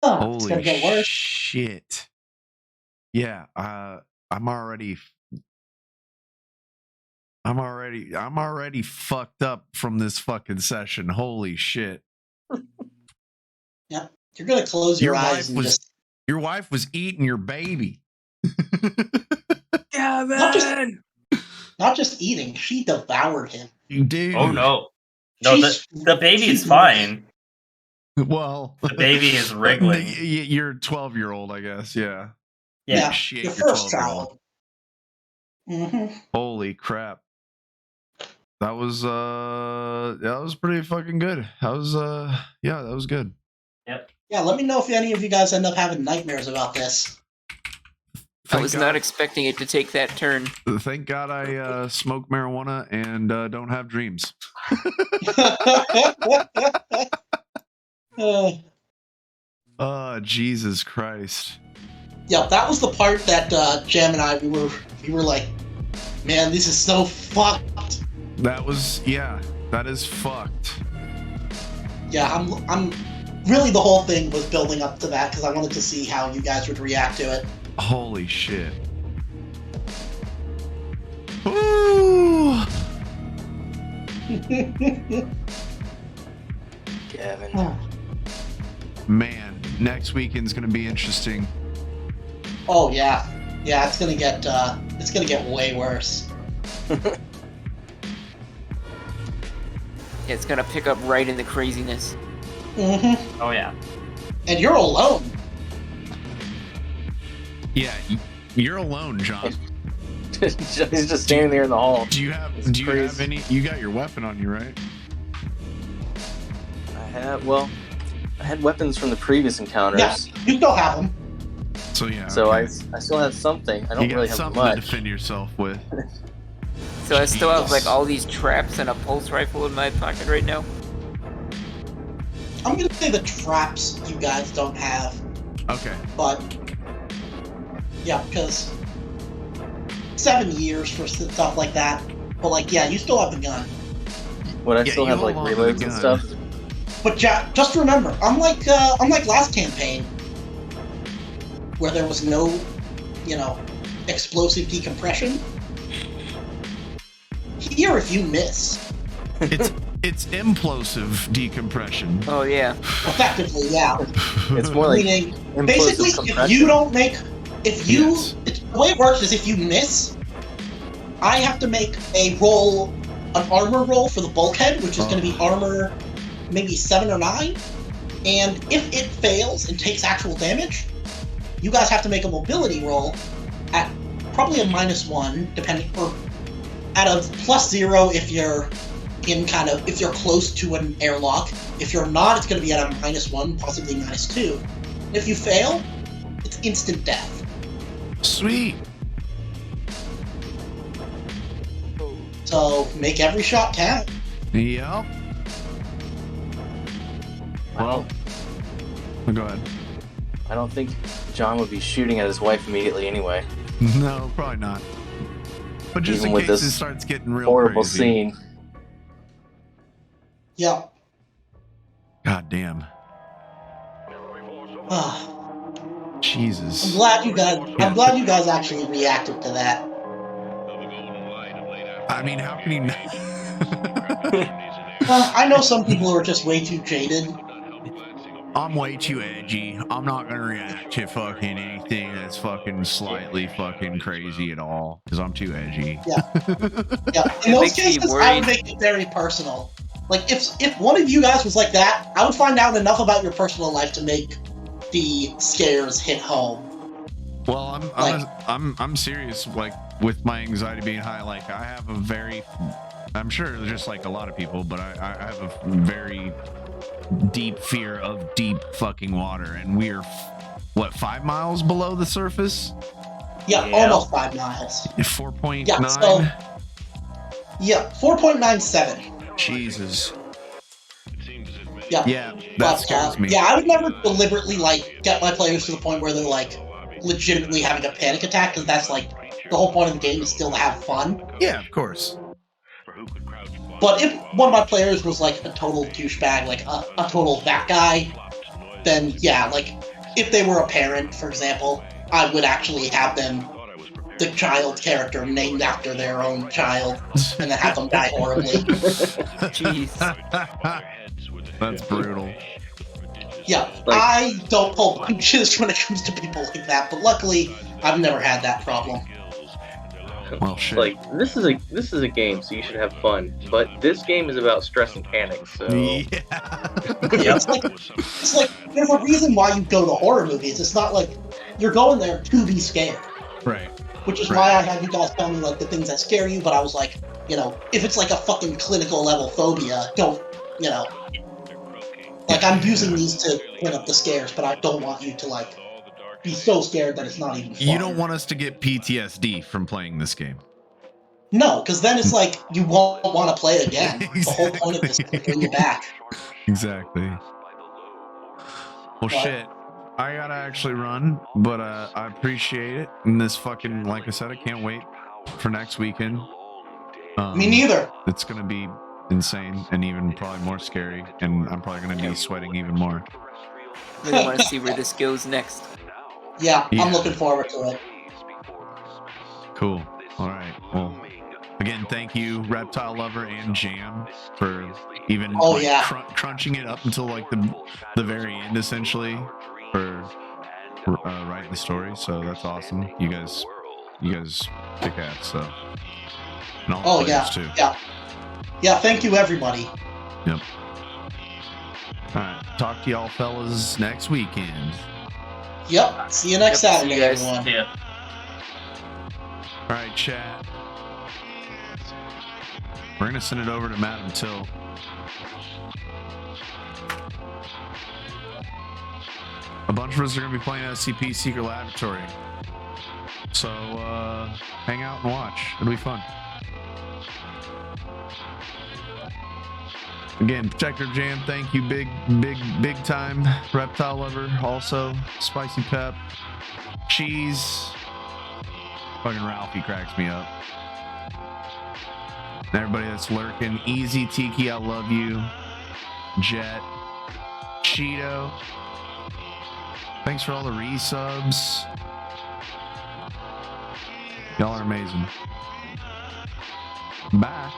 Oh, it's Holy gonna get worse. shit. Yeah, I'm already fucked up from this fucking session. Holy shit. Yep. You're gonna close your eyes and just Your wife was eating your baby. Kevin! not just eating, she devoured him. Dude. Oh no. No, She's- the baby's she's- fine. Well, The baby is wriggling. Your 12-year-old, I guess. Yeah. Yeah. She ate your your first 12-year-old. child. Mm-hmm. Holy crap. That was pretty fucking good. That was that was good. Yeah, let me know if any of you guys end up having nightmares about this. I was not expecting it to take that turn. Thank God I smoke marijuana and don't have dreams. Jesus Christ. Yeah, that was the part that Jam and I we were like, man, this is so fucked. That is fucked. Yeah, I'm really the whole thing was building up to that because I wanted to see how you guys would react to it. Holy shit. Ooh. Kevin. Man, next weekend's gonna be interesting. Oh yeah, Yeah, it's gonna get way worse. Yeah, it's gonna pick up right in the craziness. Mm-hmm. Oh yeah. And you're alone. Yeah, you're alone, John. He's just standing there in the hall. Do you have any? You got your weapon on you, right? I had weapons from the previous encounters. Yeah, you still have them. So yeah. So okay. I still have something. I don't you got really have something much. to defend yourself with. So I still have like Jesus. all these traps and a pulse rifle in my pocket right now. I'm gonna say the traps you guys don't have, Okay. but yeah, because 7 years for stuff like that. But like, yeah, you still have the gun. Would I Yeah, still you have like hold on to the reloads and gun. stuff? But just remember, unlike last campaign, where there was no, explosive decompression. Here, if you miss, It's implosive decompression. Oh yeah. effectively, yeah. It's more like Meaning, implosive basically, compression. if you don't make, Yes. the way it works is if you miss, I have to make an armor roll for the bulkhead, which is going to be armor maybe 7 or 9. And if it fails and takes actual damage, you guys have to make a mobility roll at probably a -1, depending, or at a +0 if you're if you're close to an airlock. If you're not, it's going to be at a -1, possibly -2. If you fail, it's instant death. Sweet. So make every shot count. Yep. Well, go ahead. I don't think John would be shooting at his wife immediately anyway. No, probably not. But just Even in with case this it starts getting real Horrible crazy. scene. Yeah. God damn. I'm Jesus. glad you guys actually reacted to that. I mean, how can you not? I know some people are just way too jaded. I'm way too edgy. I'm not gonna react to fucking anything that's fucking slightly fucking crazy at all because I'm too edgy. Yeah. Yeah. In It those makes me cases, I worried. would make it very personal. Like if one of you guys was like that, I would find out enough about your personal life to make the scares hit home. Well, I'm serious. Like with my anxiety being high, like I have a very, I'm sure just like a lot of people, but I have a very deep fear of deep fucking water, and we're what 5 miles below the surface? Yeah, Yeah. almost 5 miles. 4.9. Yeah, so 4.97. Jesus. Yeah. Yeah, that But scares me. yeah, I would never deliberately like get my players to the point where they're like legitimately having a panic attack, because that's like the whole point of the game is still to have fun. Yeah, of course. But if one of my players was like a total douchebag, like a total that guy, then yeah, like if they were a parent, for example, I would actually have them, the child character named after their own child, and then have them die horribly. Jeez. That's brutal. Yeah, Like- I don't pull punches when it comes to people like that, but luckily I've never had that problem. Well, shit. Like this is a game, so you should have fun. But this game is about stress and panic. So Yeah. Yeah, it's like there's a reason why you go to horror movies. It's not like you're going there to be scared, Right. which is Right. why I had you guys tell me like the things that scare you. But I was like, if it's like a fucking clinical level phobia, don't, like I'm using these to clean up the scares, but I don't want you to like be so scared that it's not even fun. You don't want us to get PTSD from playing this game. No, because then it's like you won't want to play it again. The whole point of this is to bring you back. Exactly. Well, shit. I gotta actually run, but I appreciate it. And this fucking, like I said, I can't wait for next weekend. Me neither. It's gonna be insane and even probably more scary, and I'm probably gonna be sweating even more. Really want to see where this goes next. Yeah, Yeah. I'm looking forward to it. Cool. All right. Well, again, thank you, Reptile Lover and Jam, for even Oh, yeah. crunching it up until like the very end, essentially, for writing the story, so that's awesome. You guys kick ass. So, and all the Oh players yeah, too. yeah. Thank you, everybody. Yep. All right. Talk to y'all fellas next weekend. Yep. See you next Yep, see Saturday, you guys. everyone. Yeah. All right, chat. We're gonna send it over to Madam Till. A bunch of us are gonna be playing SCP Secret Laboratory. So hang out and watch. It'll be fun. Again, Protector Jam, thank you, big time reptile lover. Also, Spicy Pep, Cheese, fucking Ralphie cracks me up. And everybody that's lurking, Easy Tiki, I love you. Jet, Cheeto, thanks for all the resubs. Y'all are amazing. Bye.